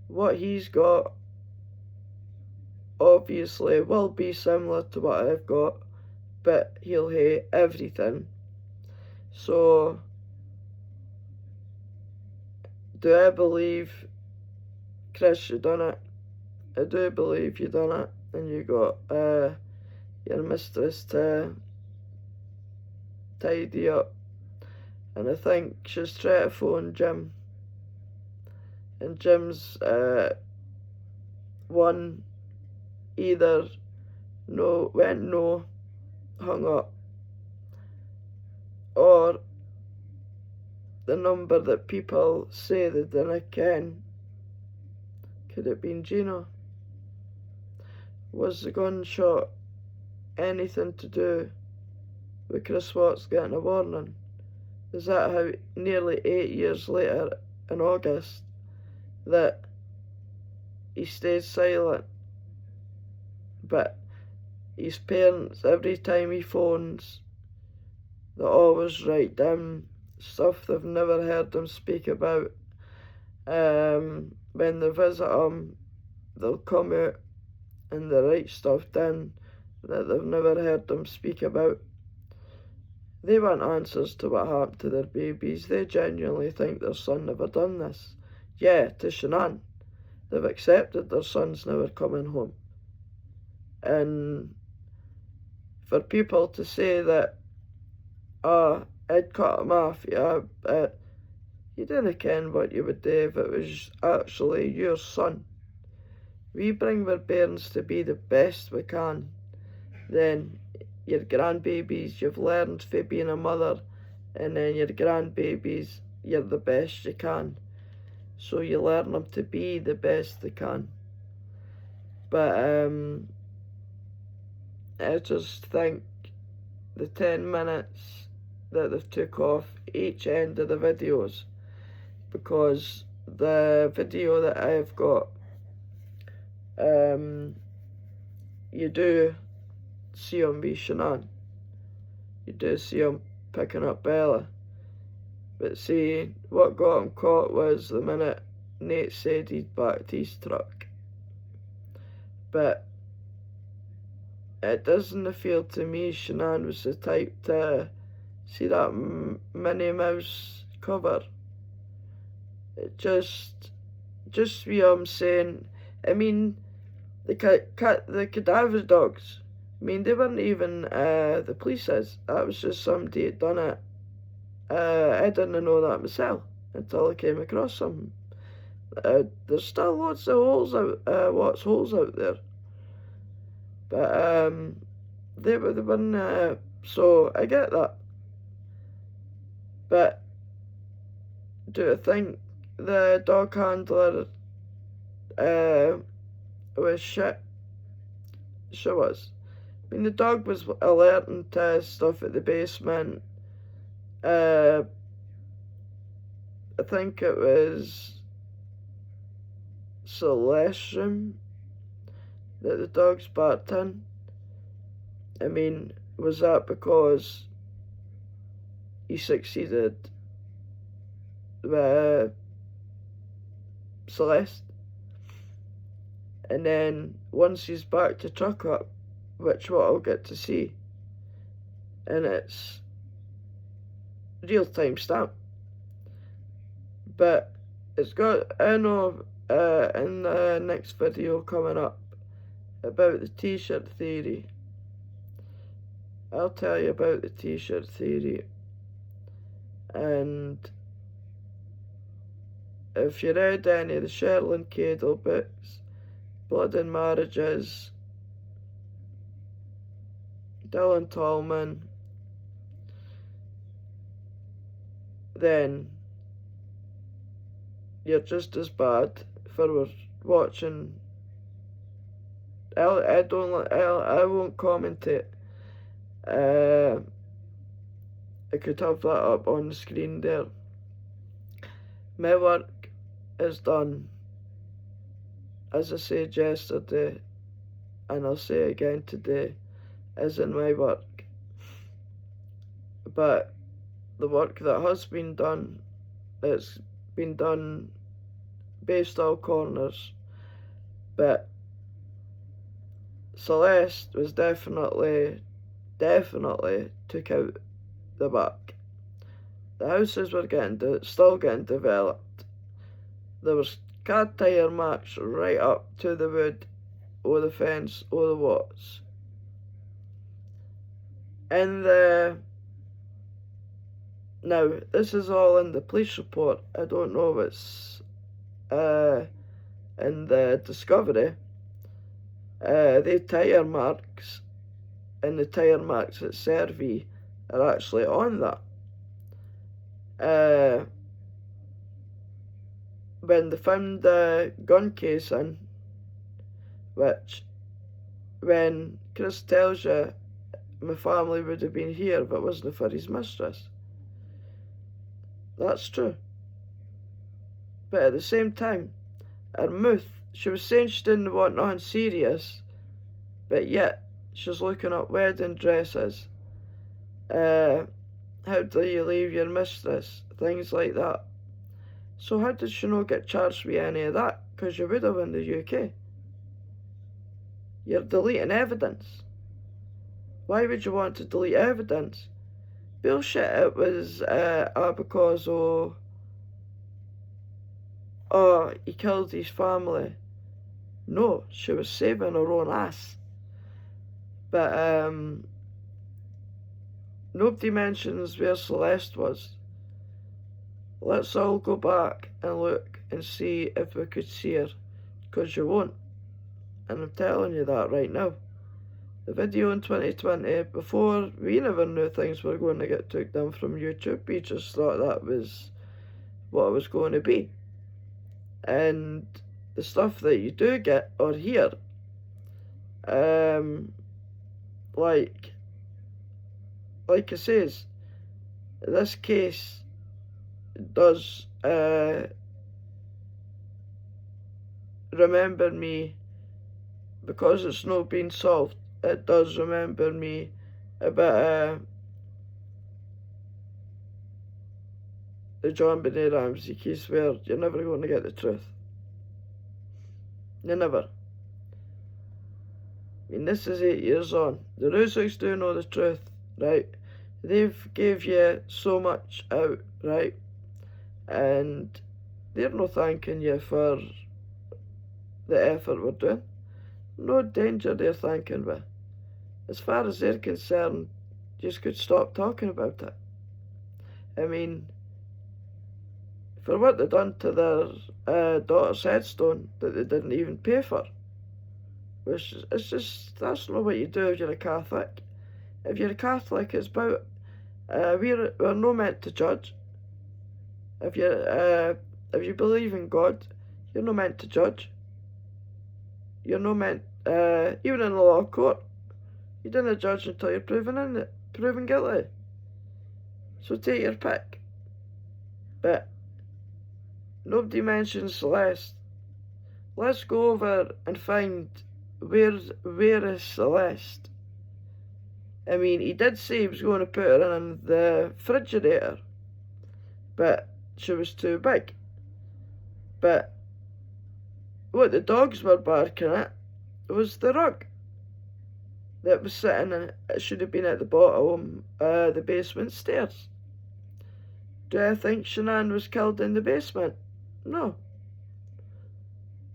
what he's got obviously will be similar to what I've got, but he'll hate everything. So, do I believe, Chris, you done it? I do believe you done it, and you got your mistress to tidy up. And I think she's trying to phone Jim, and Jim's one either went no, hung up, or the number that people say they didn't ken. Could it been Gina? Was the gunshot anything to do with Chris Watts getting a warning? Is that how nearly 8 years later in August that he stays silent, but his parents, every time he phones, they always write down stuff they've never heard him speak about. When they visit him, they'll come out and they write stuff down that they've never heard him speak about. They want answers to what happened to their babies. They genuinely think their son never done this. Yeah, to Shanann. They've accepted their son's never coming home. And for people to say that, I'd cut him off, yeah, but you didn't ken what you would do if it was actually your son. We bring our parents to be the best we can. Then your grandbabies, you've learned for being a mother, and then your grandbabies, you're the best you can. So you learn them to be the best they can. But I just think the 10 minutes that they've took off each end of the videos, because the video that I've got, you do see him be Shanann. You do see him picking up Bella. But see, what got him caught was the minute Nate said he'd backed his truck. But it doesn't feel to me Shanann was the type to see that Minnie Mouse cover. It just be saying, I mean, the cadaver dogs, I mean, they weren't even the police's. That was just somebody had done it. I didn't know that myself until I came across something. There's still lots of holes out there. But they were the one, so I get that. But do I think the dog handler was shit? She was. I mean, the dog was alerting to stuff at the basement. I think it was Celeste's room that the dogs barked in. I mean, was that because he succeeded with Celeste? And then once he's backed the truck up, which what I'll get to see, and it's real-time stamp. But it's got, I know in the next video coming up about the t-shirt theory. I'll tell you about the t-shirt theory. And if you read any of the Sherlyn Cadle books, Blood and Marriages, Dylan Tallman, then you're just as bad for watching. I won't comment it. I could have that up on the screen there. My work is done. As I said yesterday, and I'll say it again today, isn't my work. But the work that has been done, it's been done based all corners. But Celeste was definitely took out the back. The houses were still getting developed. There was car tyre marks right up to the wood, or the fence, or the watts. And now, this is all in the police report. I don't know if it's in the discovery. The tyre marks and the tyre marks at CECE are actually on that. When they found the gun casing, which, when Chris tells you, my family would have been here if it wasn't for his mistress. That's true. But at the same time, her mouth, she was saying she didn't want nothing serious, but yet she's looking at wedding dresses. How do you leave your mistress? Things like that. So how did she not get charged with any of that? Because you would have in the UK. You're deleting evidence. Why would you want to delete evidence? Bullshit, it was because he killed his family. No, she was saving her own ass. But nobody mentions where Celeste was. Let's all go back and look and see if we could see her, because you won't. And I'm telling you that right now. The video in 2020, before we never knew things were going to get took down from YouTube, we just thought that was what it was going to be. And the stuff that you do get or hear, like I says, this case does remember me, because it's not been solved. It does remember me about the John Benet Ramsey case, where you're never going to get the truth. You're never. I mean, this is 8 years on. The Russos do know the truth, right? They've gave you so much out, right? And they're not thanking you for the effort we're doing. No danger they're thanking me. As far as they're concerned, just could stop talking about it. I mean, for what they done to their daughter's headstone that they didn't even pay for, which it's just, that's not what you do if you're a Catholic. If you're a Catholic, it's about, we're not meant to judge. If you believe in God, you're not meant to judge. You're not meant, even in the law court, you don't judge until you're proven guilty. So take your pick. But nobody mentions Celeste. Let's go over and find where is Celeste. I mean, he did say he was going to put her in the refrigerator, but she was too big. But what the dogs were barking at was the rug that was sitting in, it should have been at the bottom, the basement stairs. Do I think Shanann was killed in the basement? No.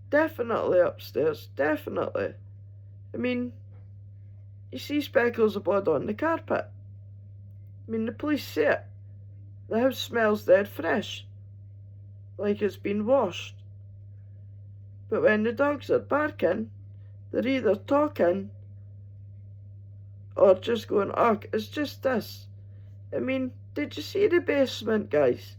Definitely upstairs, definitely. I mean, you see speckles of blood on the carpet. I mean, the police say it. The house smells dead fresh, like it's been washed. But when the dogs are barking, they're either talking or just going, oh, it's just this. I mean, did you see the basement, guys?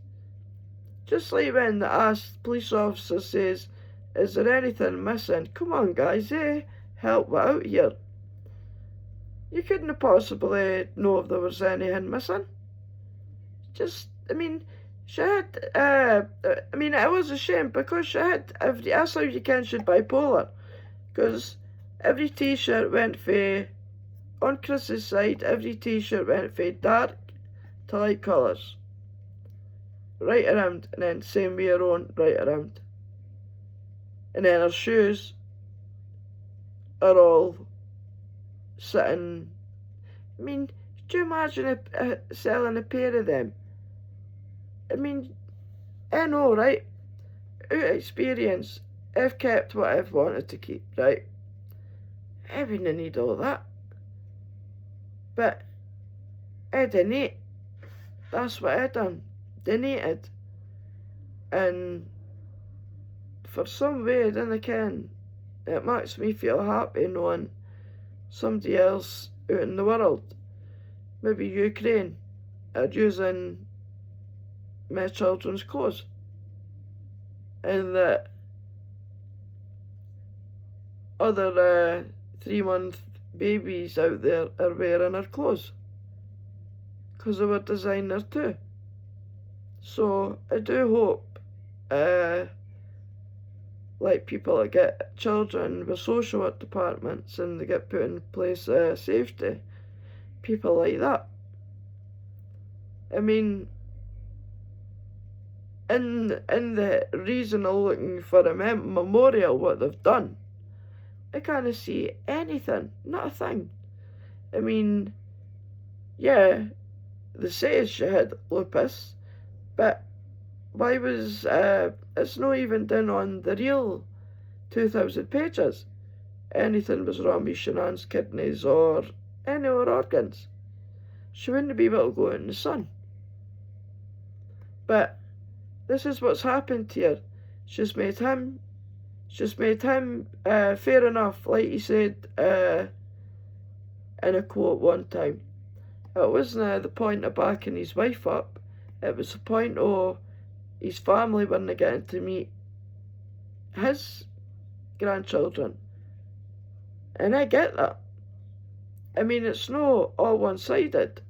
Just like when the police officer says, is there anything missing? Come on, guys, help me out here. You couldn't have possibly know if there was anything missing. Just, I mean, she had, I mean, it was a shame, because she had, that's how you can she's bipolar. Because every t-shirt went for, on Chris's side, every t-shirt went for dark to light colours, right around, and then same with her own, right around. And then her shoes are all sitting. I mean, do you imagine selling a pair of them? I mean, I know, right? Out of experience, I've kept what I've wanted to keep, right? I wouldn't need all that. But I didn't. That's what I done. Donated. And for some way, I didn't ken, it makes me feel happy knowing somebody else out in the world, maybe Ukraine, are using my children's clothes. And that other 3-month babies out there are wearing her clothes, because they were designer too. So I do hope like people that get children with social work departments and they get put in place safety, people like that. I mean, in the reason of looking for a memorial, what they've done, I can't see anything, not a thing. I mean, yeah, they say she had lupus, but why was, it's not even done on the real 2,000 pages. Anything was wrong with Shanann's kidneys or any of her organs. She wouldn't be able to go out in the sun. But this is what's happened here. She's made him fair enough, like he said in a quote one time. It wasn't the point of backing his wife up, it was the point of his family weren't getting to meet his grandchildren. And I get that. I mean, it's not all one-sided.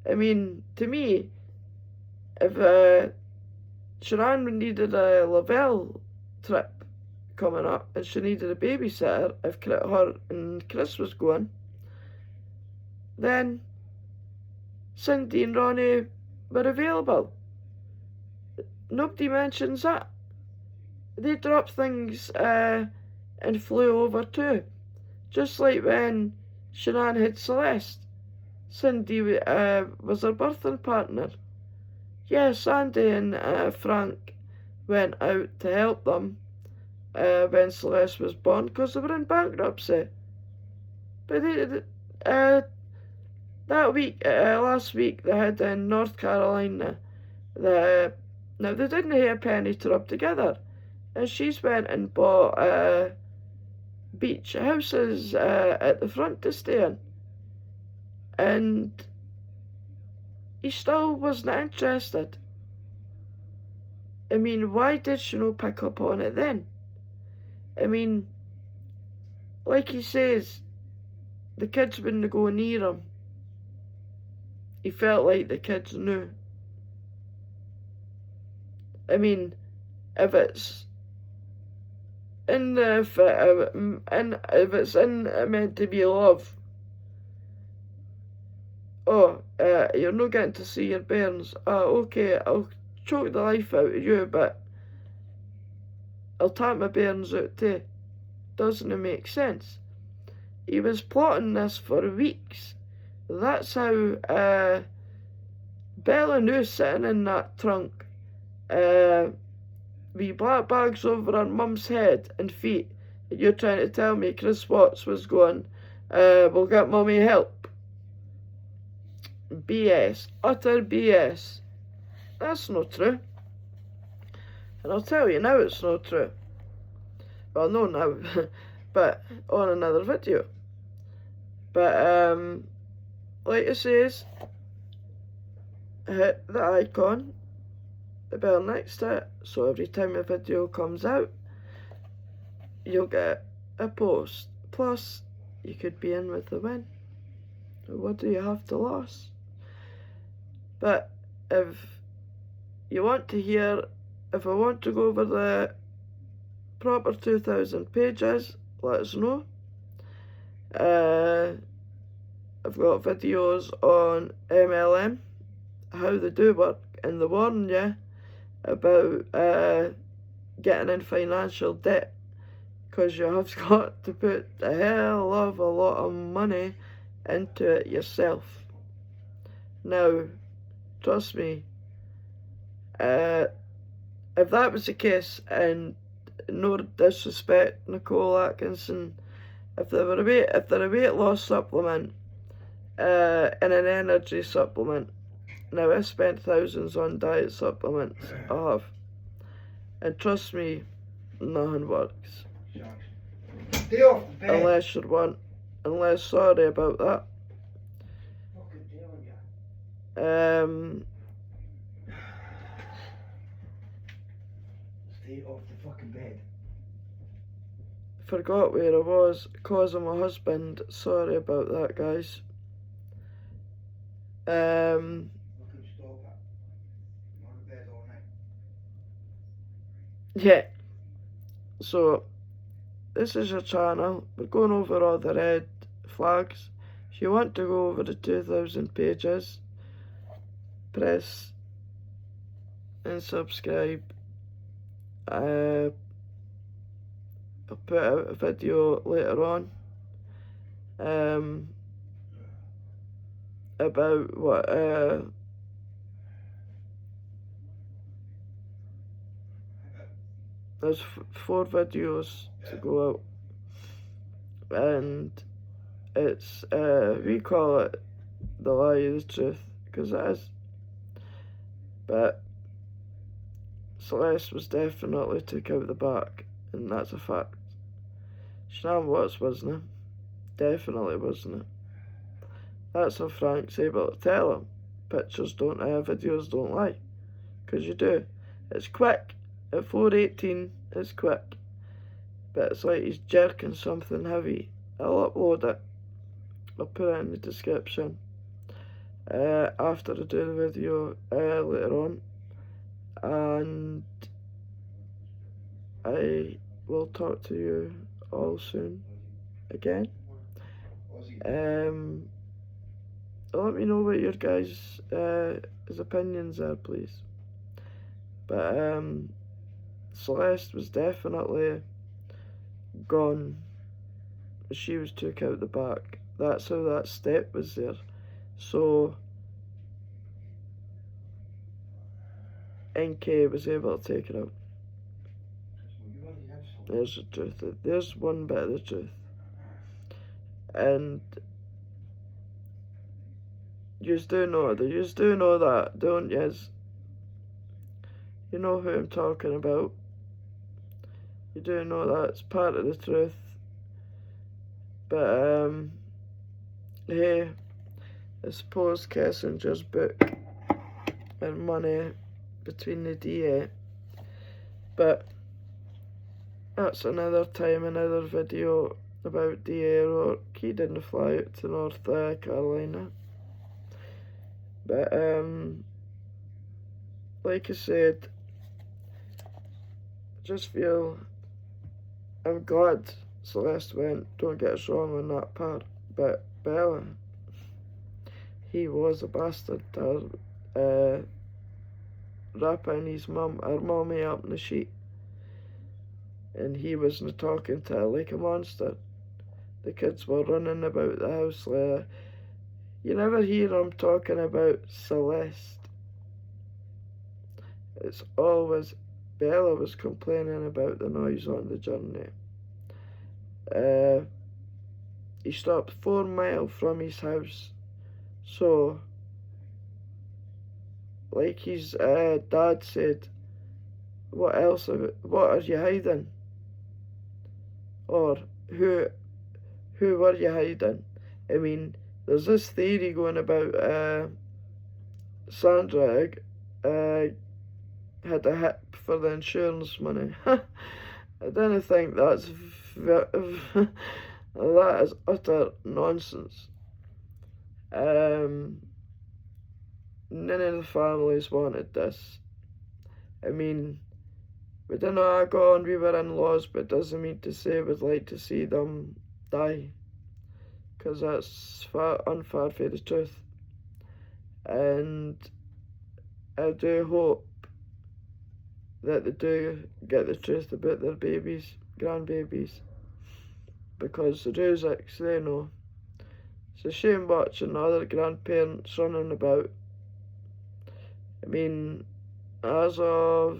I mean, to me, if Shanann needed a Lavelle trip coming up and she needed a babysitter, if her and Chris was going, then Cindy and Ronnie were available. Nobody mentions that. They dropped things and flew over too. Just like when Shanann had Celeste, Cindy was her birthing partner. Yes, Sandy and Frank went out to help them when Celeste was born because they were in bankruptcy. But that week, last week, they had in North Carolina, now they didn't have a penny to rub together, and she's went and bought beach houses at the front to stay in, and he still wasn't interested. I mean, why did she not pick up on it then? I mean, like he says, the kids wouldn't go near him. He felt like the kids knew. I mean, if it's in if it's in meant to be love, you're not getting to see your bairns. Okay, I'll choke the life out of you, but I'll take my bairns out too. Doesn't it make sense? He was plotting this for weeks. That's how Bella knew, sitting in that trunk, with black bags over her mum's head and feet. You're trying to tell me Chris Watts was going, we'll get mummy help. BS. Utter BS. That's not true. And I'll tell you now it's not true. Well, no now, but on another video. But, like it says, hit the icon, the bell next to it, so every time a video comes out, you'll get a post. Plus, you could be in with the win. What do you have to lose? But if you want to hear, if I want to go over the proper 2,000 pages, let us know. I've got videos on MLM, how they do work, and they warn you about getting in financial debt, because you have got to put a hell of a lot of money into it yourself. Now, trust me, if that was the case, and no disrespect, Nicole Atkinson, if they're a weight loss supplement and an energy supplement, now I spent thousands on diet supplements, I have, and trust me, nothing works. Stay off the bed. Unless sorry about that. Fucking telling you. Stay off the fucking bed. Forgot where I was, cause of my husband. Sorry about that, guys. Fucking stop it. I'm on the bed all night. Yeah. So, this is your channel. We're going over all the red flags. If you want to go over the 2,000 pages, press and subscribe. I'll put out a video later on about what there's 4 videos to go out, and it's we call it the lie of the truth, because it is. But Celeste was definitely took out the back, and that's a fact. Sinead Watts wasn't it? Definitely wasn't it? That's how Frank's able to tell him. Pictures don't, videos don't lie. Because you do. It's quick. At 4:18, it's quick. But it's like he's jerking something heavy. I'll upload it. I'll put it in the description. After I do the video later on. And I will talk to you all soon again. Let me know what your guys' his opinions are, please. But Celeste was definitely gone. She was took out the back. That's how that step was there. So NK was able to take her out. There's the truth. There's one bit of the truth. And yous do know that, don't yous? You know who I'm talking about. You do know that's part of the truth. But hey, I suppose Kessinger's book and money between the DA. But that's another time, another video about DA O'Rourke. He didn't fly out to North Carolina. But like I said, just feel I'm glad Celeste went. Don't get us wrong on that part. But Bella, he was a bastard. Wrapping her mommy up in the sheet, and he wasn't talking to her like a monster. The kids were running about the house like you never hear him talking about Celeste. It's always Bella was complaining about the noise on the journey. He stopped 4 miles from his house, so like his dad said, what else? What are you hiding? Or who were you hiding? I mean, there's this theory going about Sandra had a hip for the insurance money. I don't think that is utter nonsense. None of the families wanted this. I mean, we didn't go on, we were in-laws, but it doesn't mean to say we'd like to see them die. because that's unfair for the truth. And I do hope that they do get the truth about their babies, grandbabies, because the Drusics, they know. It's a shame watching other grandparents running about. I mean, as of,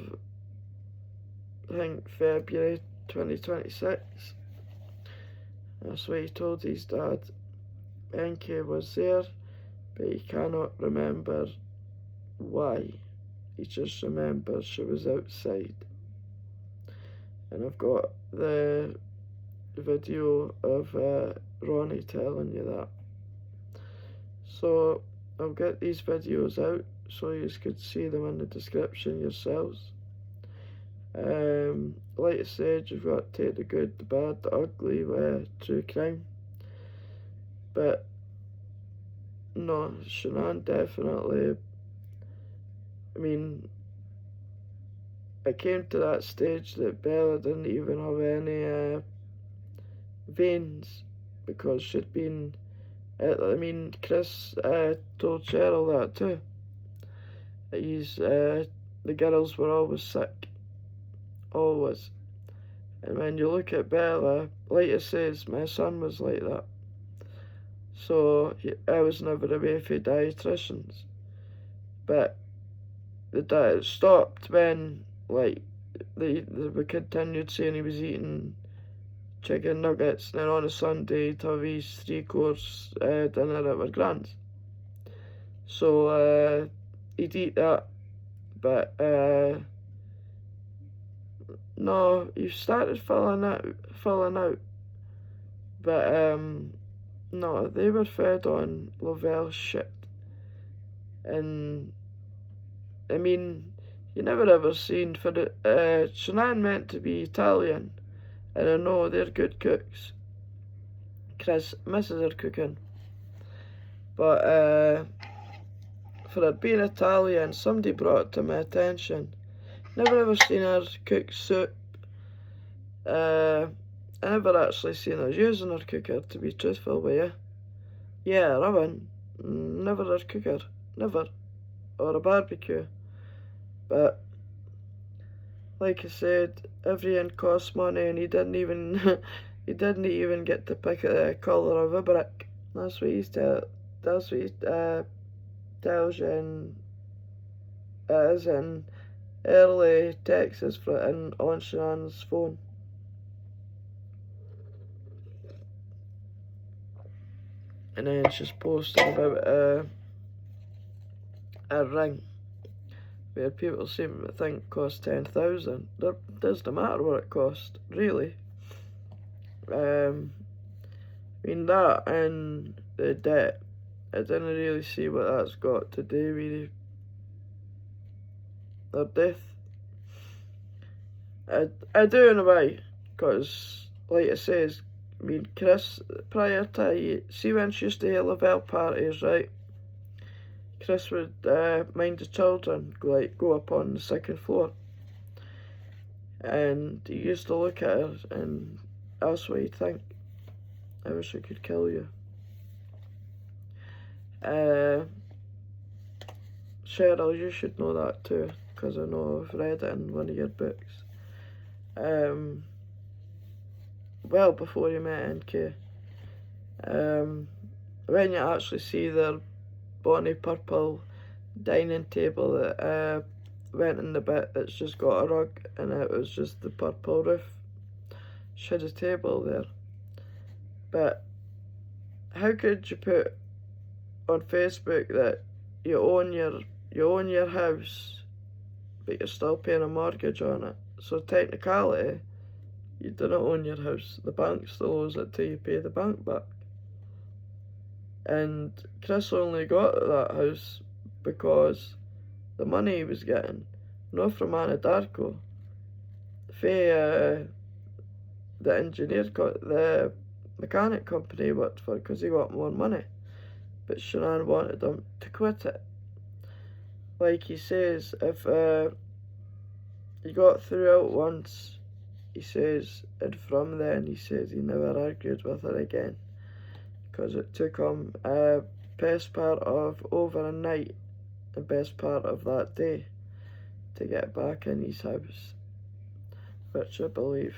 I think, February 2026, that's what he told his dad. NK was there, but he cannot remember why. He just remembers she was outside. And I've got the video of Ronnie telling you that. So I'll get these videos out so you could see them in the description yourselves. Like I said, you've got to take the good, the bad, the ugly with true crime. But no, Shanann definitely, I mean, it came to that stage that Bella didn't even have any veins, because she'd been, I mean, Chris told Cheryl that too. The girls were always sick, always. And when you look at Bella, like it says, my son was like that. So I was never away for dietitians. But it stopped when, like, we continued saying he was eating chicken nuggets, and then on a Sunday he'd have his 3-course dinner at our grand's. So he'd eat that, but no, he started filling out. But no, they were fed on Lavelle shit. And I mean, you never ever seen for the Shanann meant to be Italian, and I know they're good cooks. Chris misses her cooking, but for her being Italian, somebody brought it to my attention. Never ever seen her cook soup. I never actually seen her using her cooker, to be truthful with you. Yeah, her oven, never her cooker, never, or a barbecue. But like I said, everything costs money, and he didn't even get to pick the colour of a brick. That's what he tells you in early texts on Shanann's phone. And then she's posting about a ring where people seem to think costs 10,000. It doesn't matter what it cost, really. I mean, that and the debt, I didn't really see what that's got to do with their death. I do in a way, because, like it says, I mean, Chris, prior to, see when she used to have Lavelle parties, right? Chris would mind the children, go up on the 2nd floor. And he used to look at her, and that's what he'd think. I wish I could kill you. Cheryl, you should know that too, because I know I've read it in one of your books. Well before you met NK. When you actually see their bonny purple dining table that went in the bit that's just got a rug, and it was just the purple roof. She had a table there. But how could you put on Facebook that you own your house, but you're still paying a mortgage on it? So technicality, you don't own your house. The bank still owes it till you pay the bank back. And Chris only got that house because the money he was getting, not from Anadarko, the mechanic company he worked for, because he got more money. But Shanann wanted him to quit it. Like he says, if he got through out once, he says, and from then he says he never argued with her again. because it took him best part of over a night, the best part of that day, to get back in his house, which I believe.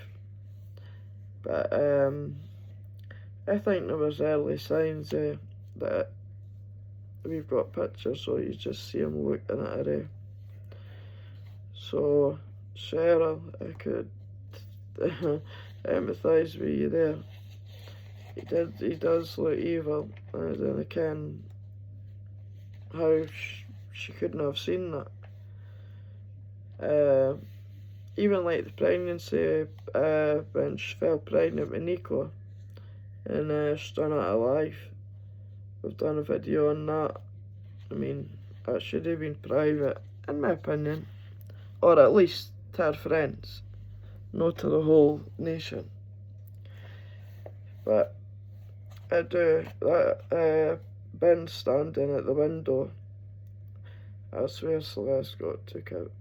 But I think there was early signs that we've got pictures, so you just see him looking at her. So Cheryl, I could empathise with you there. He does look evil, and I can how she couldn't have seen that. Even like the pregnancy, when she fell pregnant with Nico, and she's done it alive. We've done a video on that. I mean, that should have been private, in my opinion, or at least to her friends, not to the whole nation. But I do, that bin standing at the window, I swear Celeste got took out.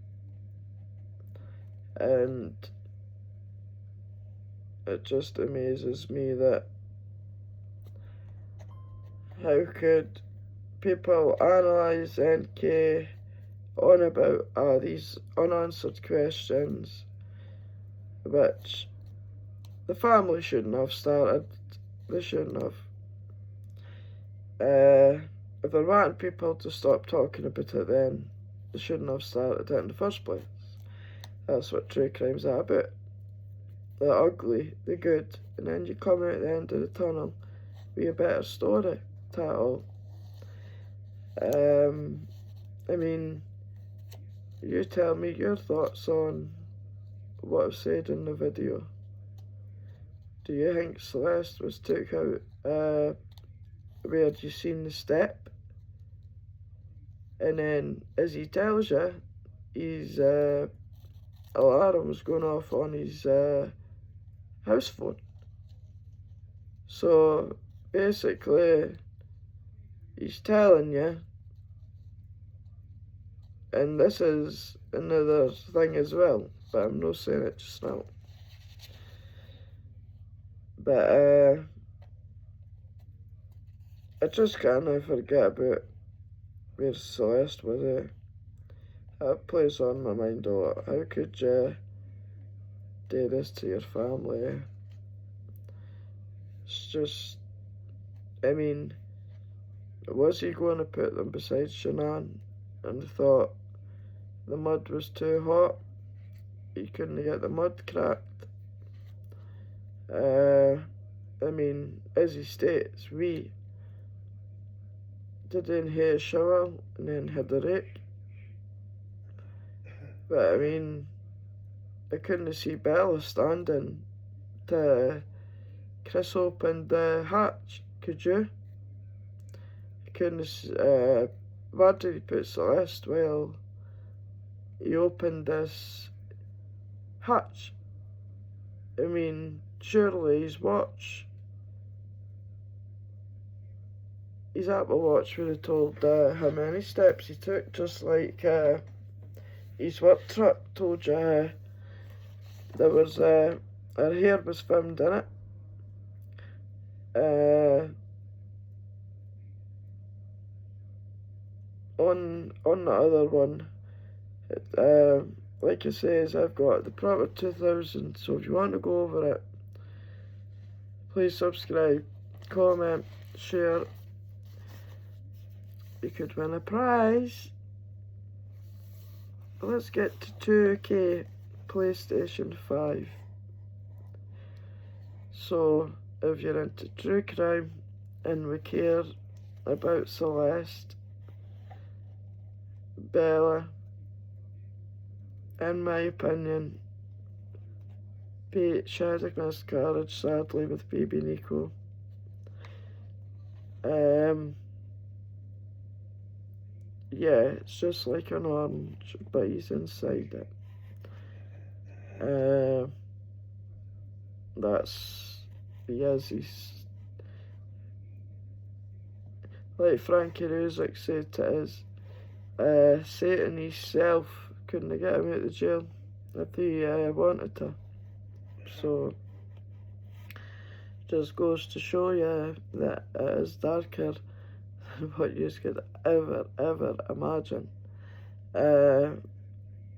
And it just amazes me that how could people analyse NK on about these unanswered questions, which the family shouldn't have started. They shouldn't have. If they're wanting people to stop talking about it, then they shouldn't have started it in the first place. That's what true crime's are about. The ugly, the good, and then you come out at the end of the tunnel with a better story to it all. I mean, you tell me your thoughts on what I've said in the video. Do you think Celeste was took out where you seen the step? And then, as he tells you, his alarm's going off on his house phone. So, basically, he's telling you, and this is another thing as well, but I'm not saying it just now. But I just can't forget about where Celeste was. That plays on my mind a lot. How could you do this to your family? It's just, I mean, was he going to put them beside Shanann and thought the mud was too hot? He couldn't get the mud cracked. I mean, as he states, we didn't hear a shower and then had the rake. But I mean, I couldn't see Bella standing to Chris opened the hatch, could you? I couldn't, where did he put Celeste? Well, he opened this hatch. I mean, surely his watch, his Apple Watch would have told how many steps he took, just like his work truck told you there was, her hair was filmed in it. On the other one, like I says, I've got the proper 2000, so if you want to go over it, please subscribe, comment, share. You could win a prize. Let's get to 2K PlayStation 5. So, if you're into true crime and we care about Celeste, Bella, in my opinion, shared miscarriage, sadly, with baby Nico. Yeah, it's just like an orange, but he's inside it. He's like Frankie Ruzick said to us, Satan himself couldn't get him out of jail if he wanted to. So, just goes to show you that it is darker than what you could ever imagine.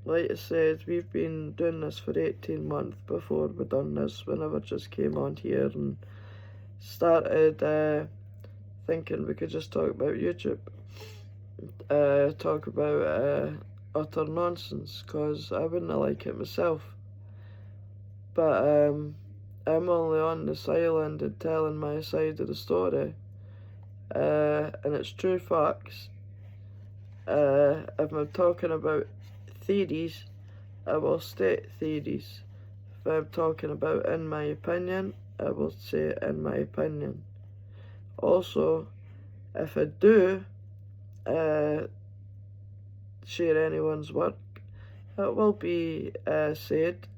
Like I said, we've been doing this for 18 months before we done this. We never just came on here and started thinking we could just talk about YouTube. Talk about utter nonsense, because I wouldn't like it myself. But I'm only on this island and telling my side of the story. And it's true facts. If I'm talking about theories, I will state theories. If I'm talking about in my opinion, I will say in my opinion. Also, if I do share anyone's work, it will be said.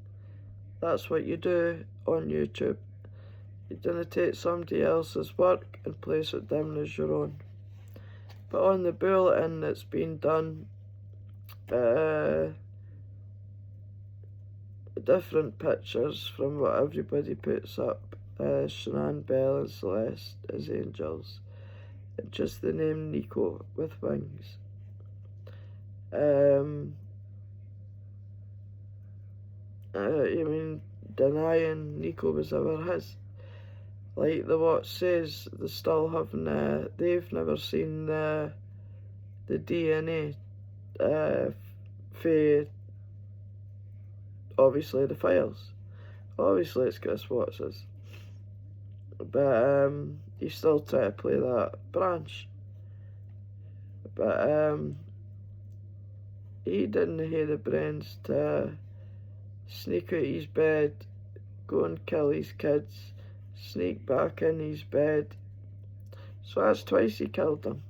That's what you do on YouTube. You don't take somebody else's work and place it down as your own. But on the bulletin that's been done, different pictures from what everybody puts up, Shanann, Belle and Celeste as angels, and just the name Nico with wings. You mean denying Nico was ever his? Like the what says they still haven't, they've never seen the DNA for obviously the files. Obviously it's Chris Watts's, but you still try to play that branch. But he didn't have the brains to sneak out his bed, go and kill his kids, sneak back in his bed. So that's twice he killed them.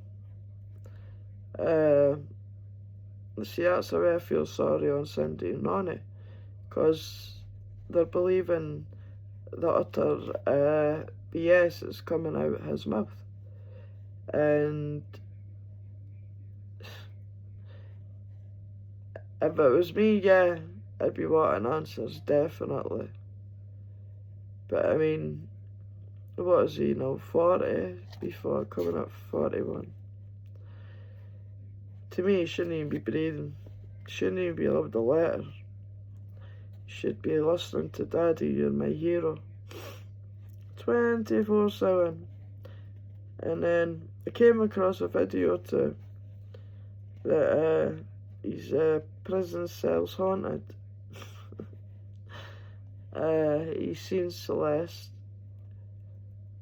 See, that's the way I feel sorry on Cindy and Ronnie, because they're believing the utter BS that's coming out of his mouth. And if it was me, yeah, I'd be wanting answers, definitely. But I mean, what is he now, 40? Before coming up 41. To me, he shouldn't even be breathing. Shouldn't even be allowed a letter. Should be listening to Daddy, you're my hero. 24/7. And then I came across a video too that his prison cell's haunted. He's seen Celeste.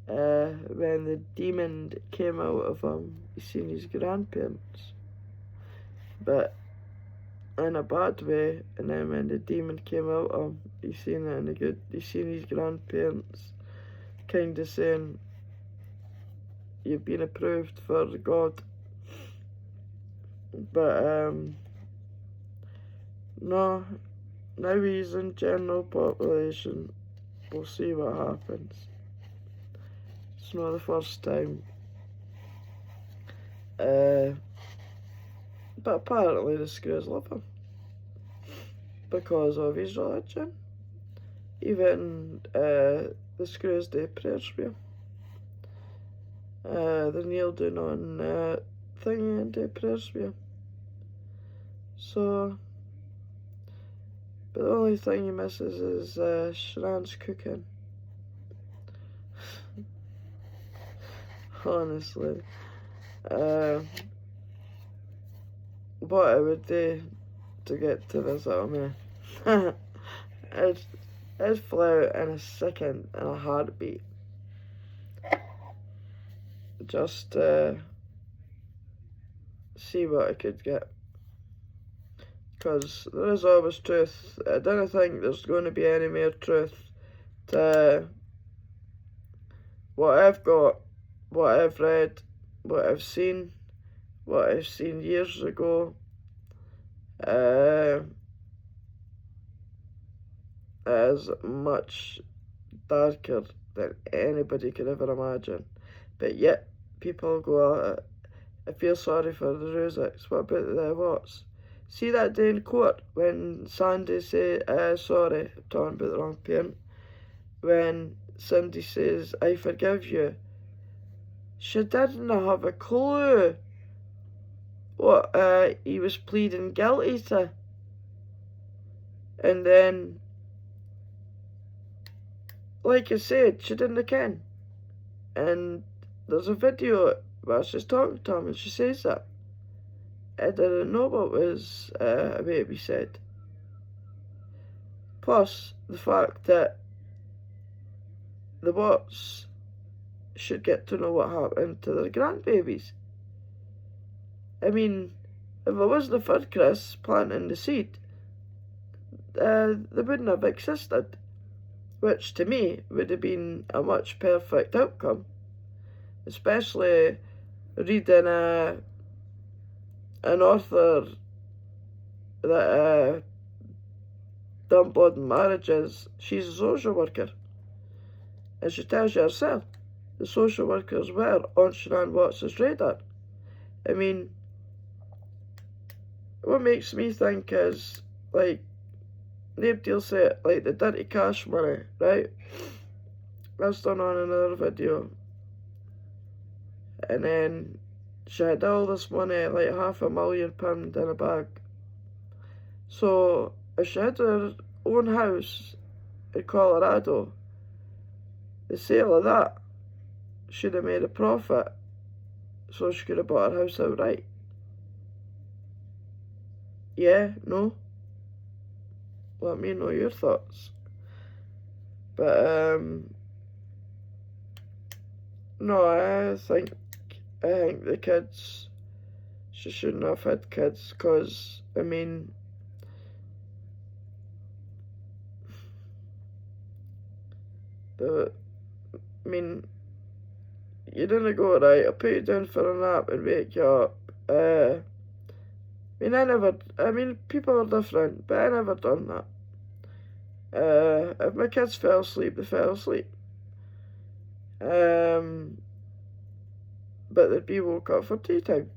When the demon came out of him, he's seen his grandparents. But in a bad way, and then when the demon came out of him, he's seen it in a good, he's seen his grandparents kind of saying, you've been approved for God. But no, now he's in general population. We'll see what happens. It's not the first time. But apparently the screws love him because of his religion. Even the screws do prayers for him. They kneel down on thingy and do prayers for him. So, but the only thing he misses is Shanann's cooking. Honestly. What I would do to get to visit him, I'd fly out in a second, in a heartbeat. Just see what I could get. Because there is always truth. I don't think there's going to be any more truth to what I've got, what I've read, what I've seen years ago. Is much darker than anybody could ever imagine. But yet, people go at it. I feel sorry for the Rusiks. What about the Watts? See that day in court when Sandy said, sorry, I'm talking about the wrong parent, when Cindy says, I forgive you, she didn't have a clue what he was pleading guilty to. And then, like I said, she didn't ken. And there's a video where she's talking to him and she says that. I didn't know what was about to be said. Plus, the fact that the Watts should get to know what happened to their grandbabies. I mean, if it wasn't for Chris planting the seed, they wouldn't have existed, which to me would have been a much perfect outcome, especially reading an author that done blood and marriages. She's a social worker, and she tells you herself the social workers were on Sinead Watts' radar. I mean, what makes me think is, like, nobody will say it, like the dirty cash money, right? That's done on another video. And then she had all this money, like £500,000 in a bag. So if she had her own house in Colorado, the sale of that should have made a profit, so she could have bought her house outright. Yeah? No? Let me know your thoughts. But no, I think the kids, she shouldn't have had kids, because I mean, you didn't go, right, I'll put you down for a nap and wake you up. I mean, people are different, but I never done that. If my kids fell asleep, they fell asleep. But they'd be woke up for tea time.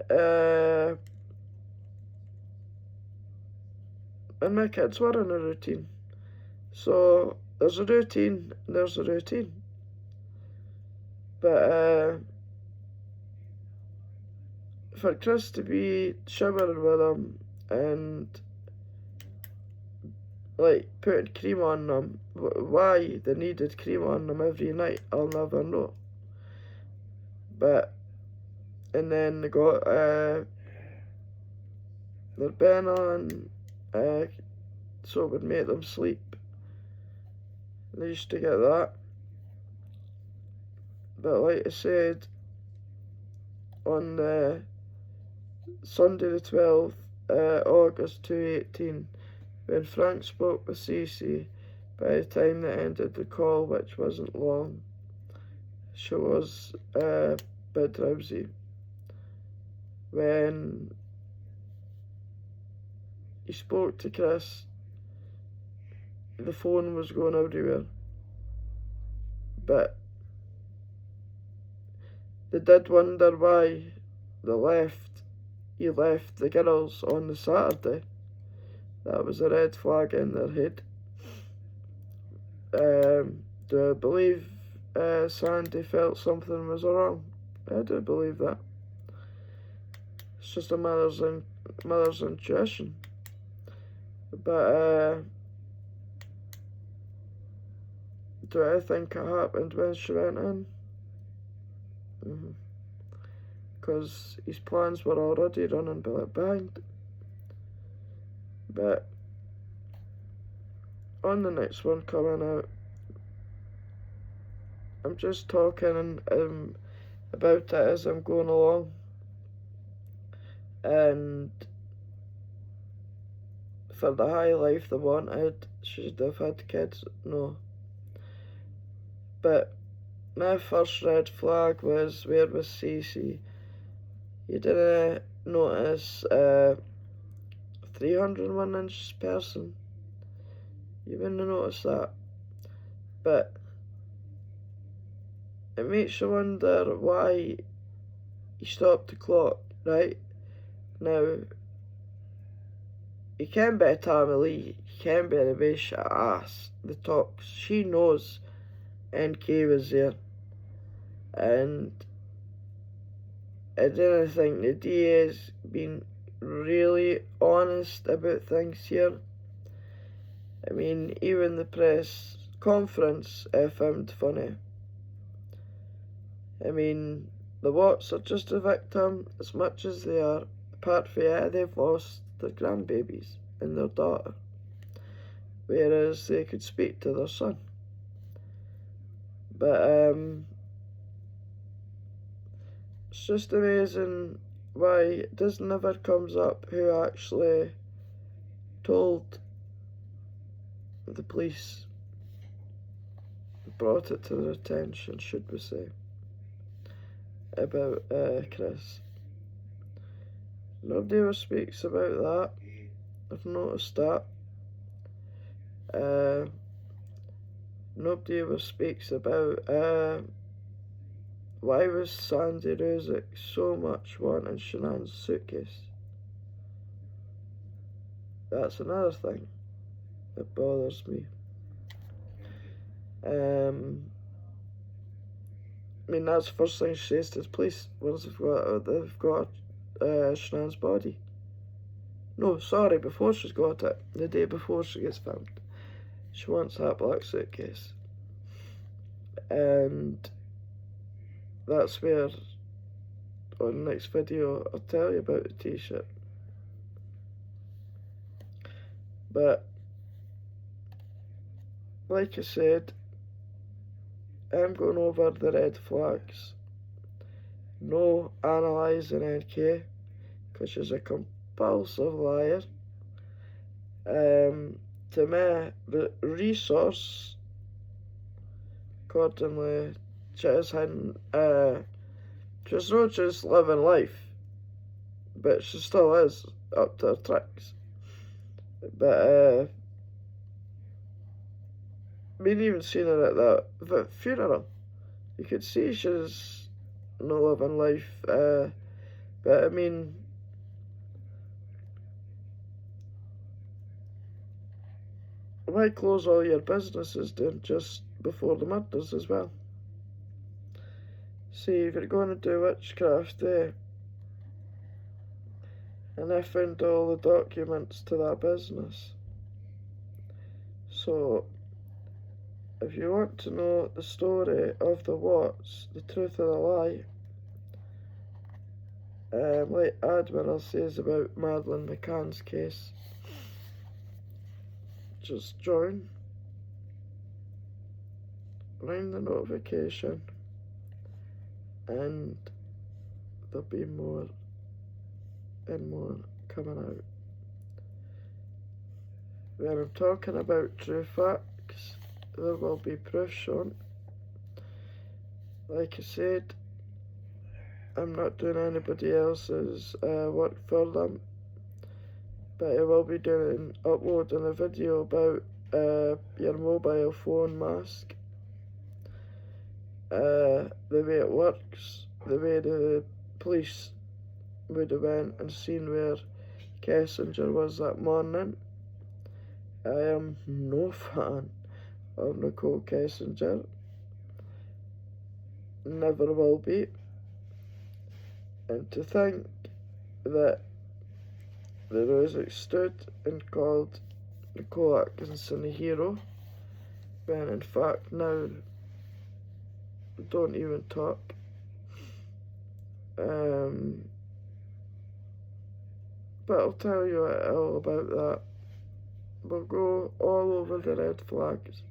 And my kids were in a routine. So there's a routine, and there's a routine. But for Chris to be showering with them and like putting cream on them, why they needed cream on them every night, I'll never know. But, and then they got their Ben on, so it would make them sleep. They used to get that. But like I said, on the Sunday the 12th, August 2018, when Frank spoke with CECE, by the time they ended the call, which wasn't long, she was a bit drowsy. When he spoke to Chris, the phone was going everywhere. But they did wonder why he left the girls on the Saturday. That was a red flag in their head. Do I believe Sandy felt something was wrong? I do believe that. It's just a mother's intuition. But do I think it happened when she went in? Because his plans were already running behind. But on the next one coming out, I'm just talking about it as I'm going along. And for the high life they wanted, should have had kids? No. But my first red flag was, where was CECE? You didn't notice 301 inch person. You wouldn't notice that. But it makes you wonder why he stopped the clock, right? Now, you can be a Tammy Lee, you can be the way she ass, the talks. She knows NK was there, and I don't think the DA's been really honest about things here. I mean, even the press conference I found funny. I mean, the Watts are just a victim as much as they are. Apart from they've lost their grandbabies and their daughter, whereas they could speak to their son. But it's just amazing why it does never comes up who actually told the police, brought it to their attention, should we say, about Chris. Nobody ever speaks about that. I've noticed that. Nobody ever speaks about why was Sandy Ruzick so much wanting Shanann's suitcase. That's another thing that bothers me. I mean, that's the first thing she says to the police once they've got Shanann's body. No, sorry, before she's got it, the day before she gets found. She wants that black suitcase. And that's where, on the next video, I'll tell you about the t-shirt. But, like I said, I'm going over the red flags. No analysing NK, because she's a compulsive liar. To me, the resource, accordingly, she's not just living life, but she still is up to her tricks. But, I mean, even seeing her at that funeral, you could see she's not living life, but I mean, why close all your businesses down just before the murders as well? See, if you're going to do witchcraft there, and I found all the documents to that business. So, if you want to know the story of the Watts, the truth of the lie, like Admiral says about Madeleine McCann's case, just join, ring the notification, and there'll be more and more coming out. When I'm talking about true facts, there will be proof shown. Like I said, I'm not doing anybody else's work for them, but I will be uploading a video about your mobile phone mask, the way it works, the way the police would have went and seen where Kessinger was that morning. I am no fan of Nicole Kessinger, never will be, and to think that the Ruzick stood and called Nicole Atkinson a hero, when in fact now don't even talk. But I'll tell you all about that. We'll go all over the red flags.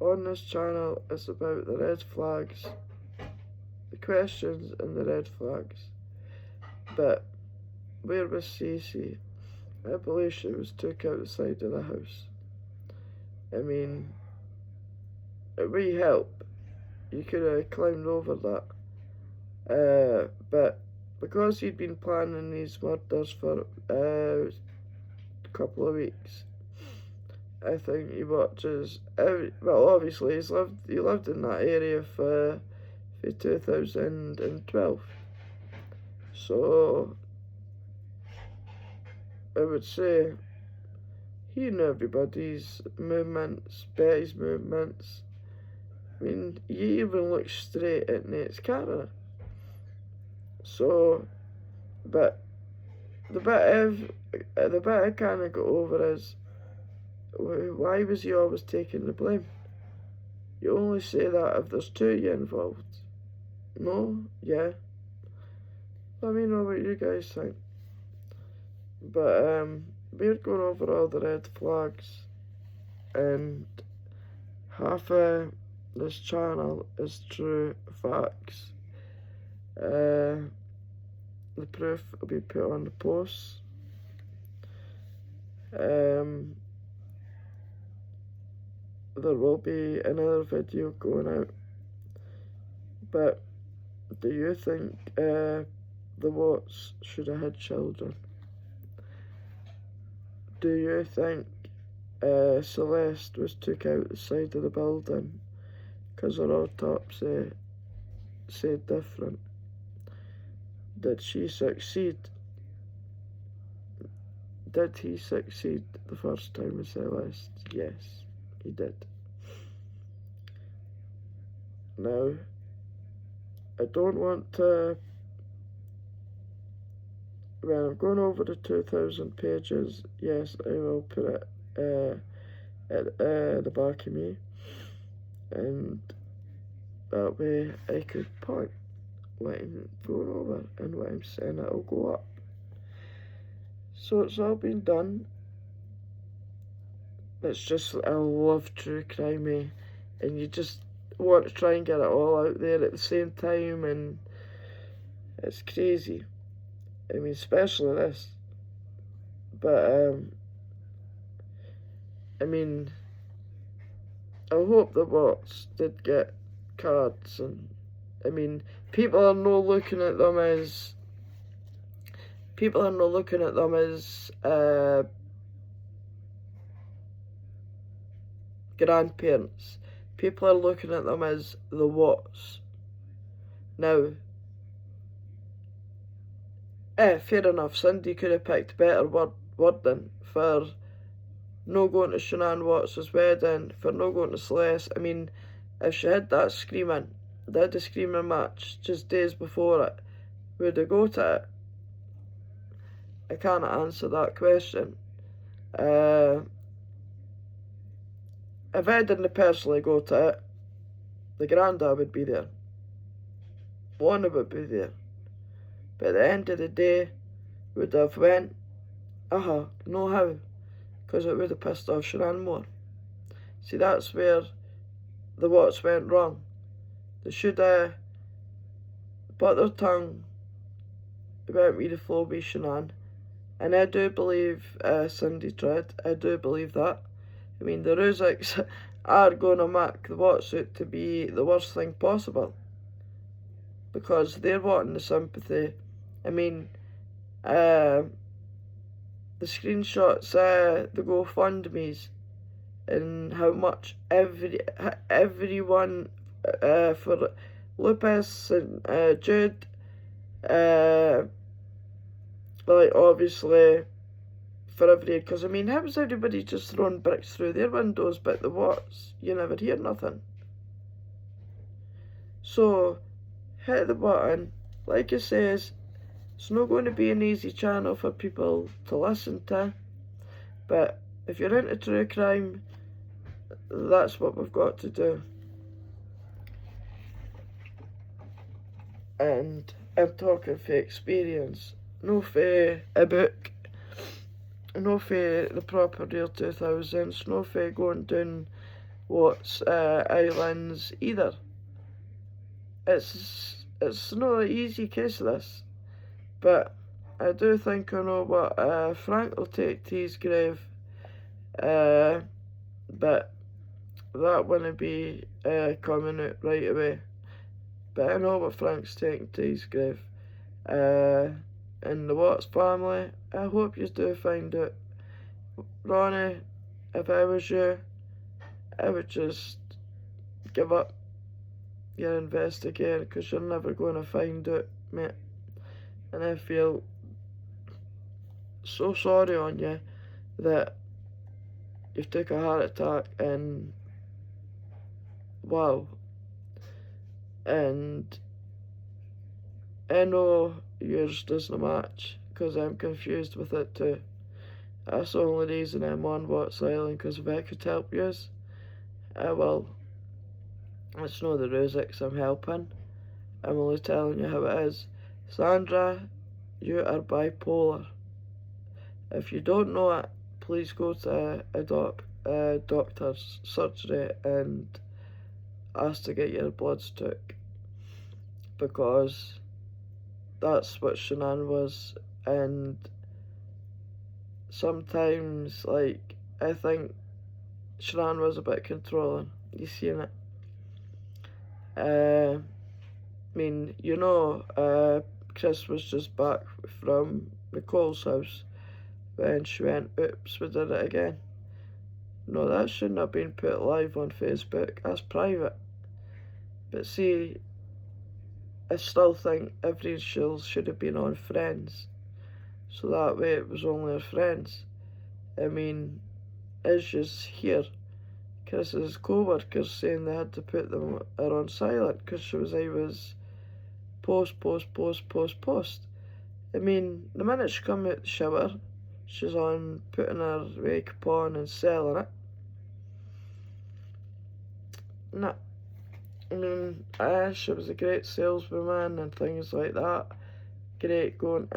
On this channel, it's about the red flags, the questions and the red flags. But where was CECE? I believe she was took outside of the house. I mean, we help. You could have climbed over that. But because he'd been planning these murders for a couple of weeks, I think he watches well, obviously he lived in that area for 2012. So I would say he knew everybody's movements, Betty's movements. I mean, he even looked straight at Nate's camera. So, but the bit I kind of got over is, why was he always taking the blame? You only say that if there's two of you involved. No? Yeah. Let me know what you guys think. But we're going over all the red flags, and half of this channel is true facts. The proof will be put on the post. There will be another video going out. But do you think the Watts should have had children? Do you think Celeste was took out the side of the building because her autopsy said different? Did she succeed? Did he succeed the first time with Celeste? Yes, he did. Now, I don't want to, when I'm going over the 2,000 pages, yes, I will put it at the back of me, and that way I could point what I'm going over and what I'm saying, it'll go up. So it's all been done. It's just, I love true crime, and you just want to try and get it all out there at the same time, and it's crazy. I mean, especially this. But I mean, I hope the Watts did get cards, and I mean, people are not looking at them as grandparents. People are looking at them as the Watts. Now, fair enough, Cindy could have picked better wording for no going to Shanann Watts' wedding, for no going to Celeste. I mean, if she had that screaming, did a screaming match just days before it, would they go to it? I can't answer that question. If I didn't personally go to it, the granddad would be there. One would be there. But at the end of the day, would have went, no how, because it would have pissed off Shanann more. See, that's where the Watts went wrong. They should have put their tongue about me to flow with Shanann. And I do believe Cindy tried. I do believe that. I mean, the Rusiks are going to make the Watts out to be the worst thing possible, because they're wanting the sympathy. I mean, the screenshots, the GoFundMes, and how much everyone for Lupus and Jude, like, obviously for every, because I mean, how was everybody just throwing bricks through their windows, but the Watts, you never hear nothing. So hit the button. Like it says, it's not going to be an easy channel for people to listen to, but if you're into true crime, that's what we've got to do. And I'm talking for experience, no for a book, no for the proper real 2000s, no for going down Watts islands either. It's not an easy case, this, but I do think I know what Frank will take to his grave, but that wouldn't be coming out right away. But I know what Frank's taking to his grave. And the Watts family, I hope you do find it. Ronnie, if I was you, I would just give up your investigating, because you're never going to find it, mate. And I feel so sorry on you that you've took a heart attack and wow. And I know yours doesn't match because I'm confused with it too. That's the only reason I'm on What's Island, because if I could help yous, I will. It's not the Ruzicks I'm helping. I'm only telling you how it is. Sandra, you are bipolar. If you don't know it, please go to a doctor's surgery and ask to get your bloods took, because that's what Shanann was. And sometimes, like, I think Shanann was a bit controlling. You seen it? I mean, you know, Chris was just back from Nicole's house when she went, oops, we did it again. No, that shouldn't have been put live on Facebook. That's private. But see, I still think every shill should have been on Friends, so that way it was only her friends. I mean, it's just here. Chris's co-workers saying they had to put her on silent because she was post. I mean, the minute she come out the shower, she's on putting her makeup on and selling it. Nah. I mean, she was a great saleswoman and things like that. Great going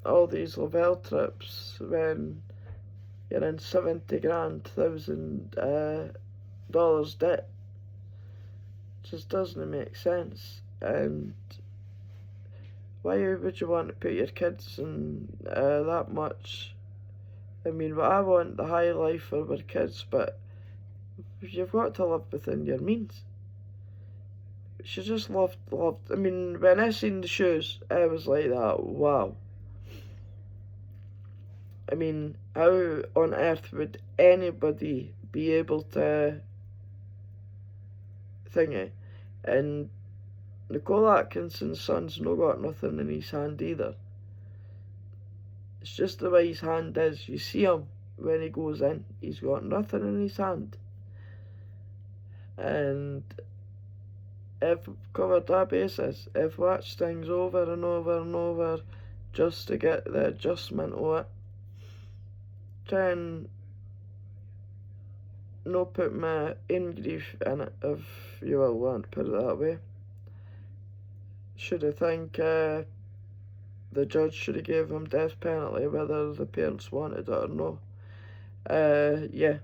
all these Lavelle trips when you're in $70,000 debt. Just doesn't make sense. And why would you want to put your kids in that much? I mean, I want the high life for our kids, but you've got to live within your means. She just loved. I mean, when I seen the shoes, I was like that, wow. I mean, how on earth would anybody be able to thingy? And Nicole Atkinson's son's no got nothing in his hand either. It's just the way his hand is. You see him when he goes in, he's got nothing in his hand. And I've covered that basis. I've watched things over and over and over just to get the adjustment of it. Try and not put my own grief in it, if you will want to put it that way. Should I think the judge should have gave him death penalty, whether the parents wanted it or no. Yeah,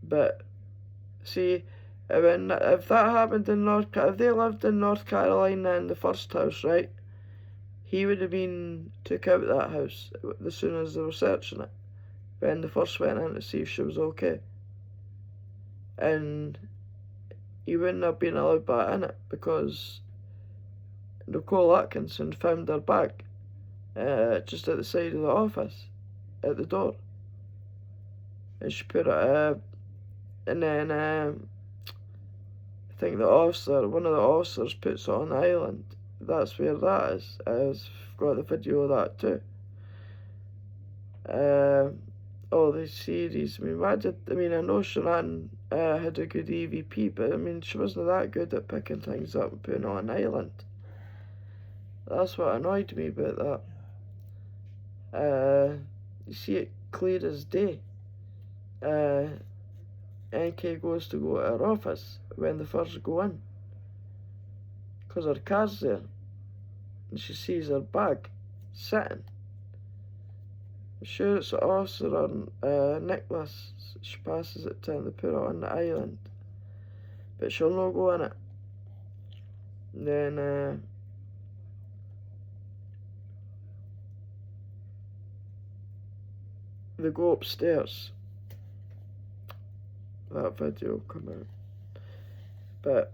but see, if that happened in if they lived in North Carolina in the first house, right, he would have been took out of that house as soon as they were searching it, when they first went in to see if she was okay. And he wouldn't have been allowed back in it because Nicole Atkinson found her bag just at the side of the office, at the door. And she put it, and then I think one of the officers puts it on the island. That's where that is. I've got the video of that too. All these series. I mean, I know Shanann had a good EVP, but I mean, she wasn't that good at picking things up and putting it on an island. That's what annoyed me about that. You see it clear as day. NK goes to go to her office when they first go in, because her car's there, and she sees her bag sitting. I'm sure it's the officer on Nicholas. She passes it to and they put it on the island, but she'll not go in it. And then they go upstairs. That video come out, but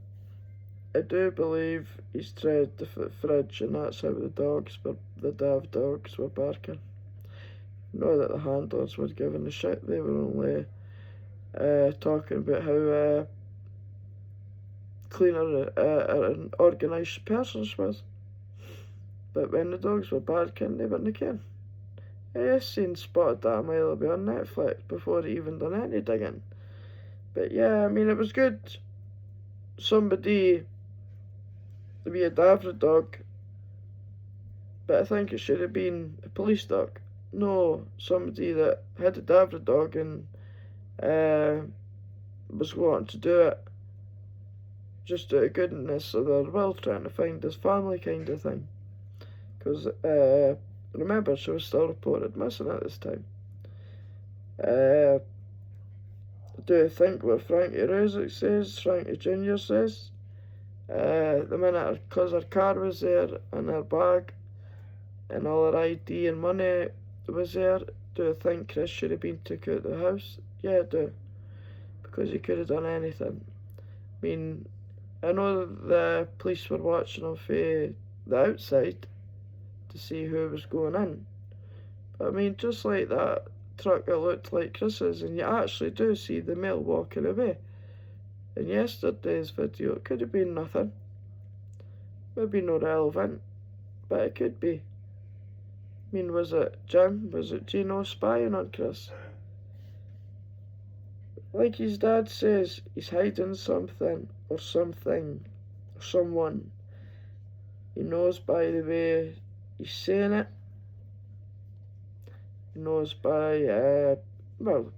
I do believe he's tried the fridge, and that's how the Dav dogs were barking. Know that the handlers were giving a shit. They were only talking about how clean an organised person she was. But when the dogs were barking, they weren't caring. I seen spotted that a mile away on Netflix before he even done any digging. But yeah, I mean, it was good. Somebody to be a Davra dog, but I think it should have been a police dog. No, somebody that had a Davra dog and was wanting to do it just out of goodness of their will, trying to find his family kind of thing. Because, remember, she was still reported missing at this time. Do you think what Frankie Ruzick says, Frankie Jr. says? The minute, because her car was there and her bag and all her ID and money was there, do you think Chris should have been took out of the house? Yeah, I do. Because he could have done anything. I mean, I know the police were watching him from the outside to see who was going in. But I mean, just like that truck that looked like Chris's, and you actually do see the male walking away. In yesterday's video, it could have been nothing. Maybe not relevant, but it could be. I mean, was it Jim? Was it Gino spying on Chris? Like his dad says, he's hiding something, or something, or someone. He knows by the way he's saying it. He knows by, well,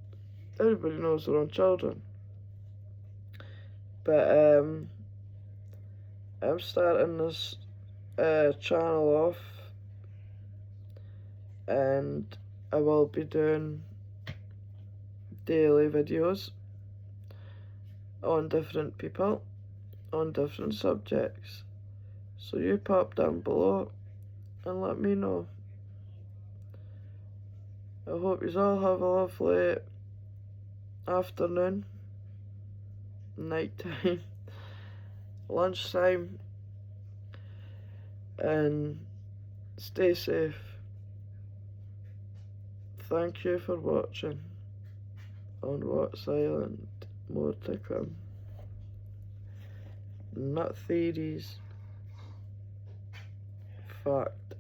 everybody knows their own children. But, I'm starting this channel off, and I will be doing daily videos on different people, on different subjects. So you pop down below and let me know. I hope you all have a lovely afternoon, night time, lunchtime, and stay safe. Thank you for watching. On What's Island, more to come. Not theories, fact.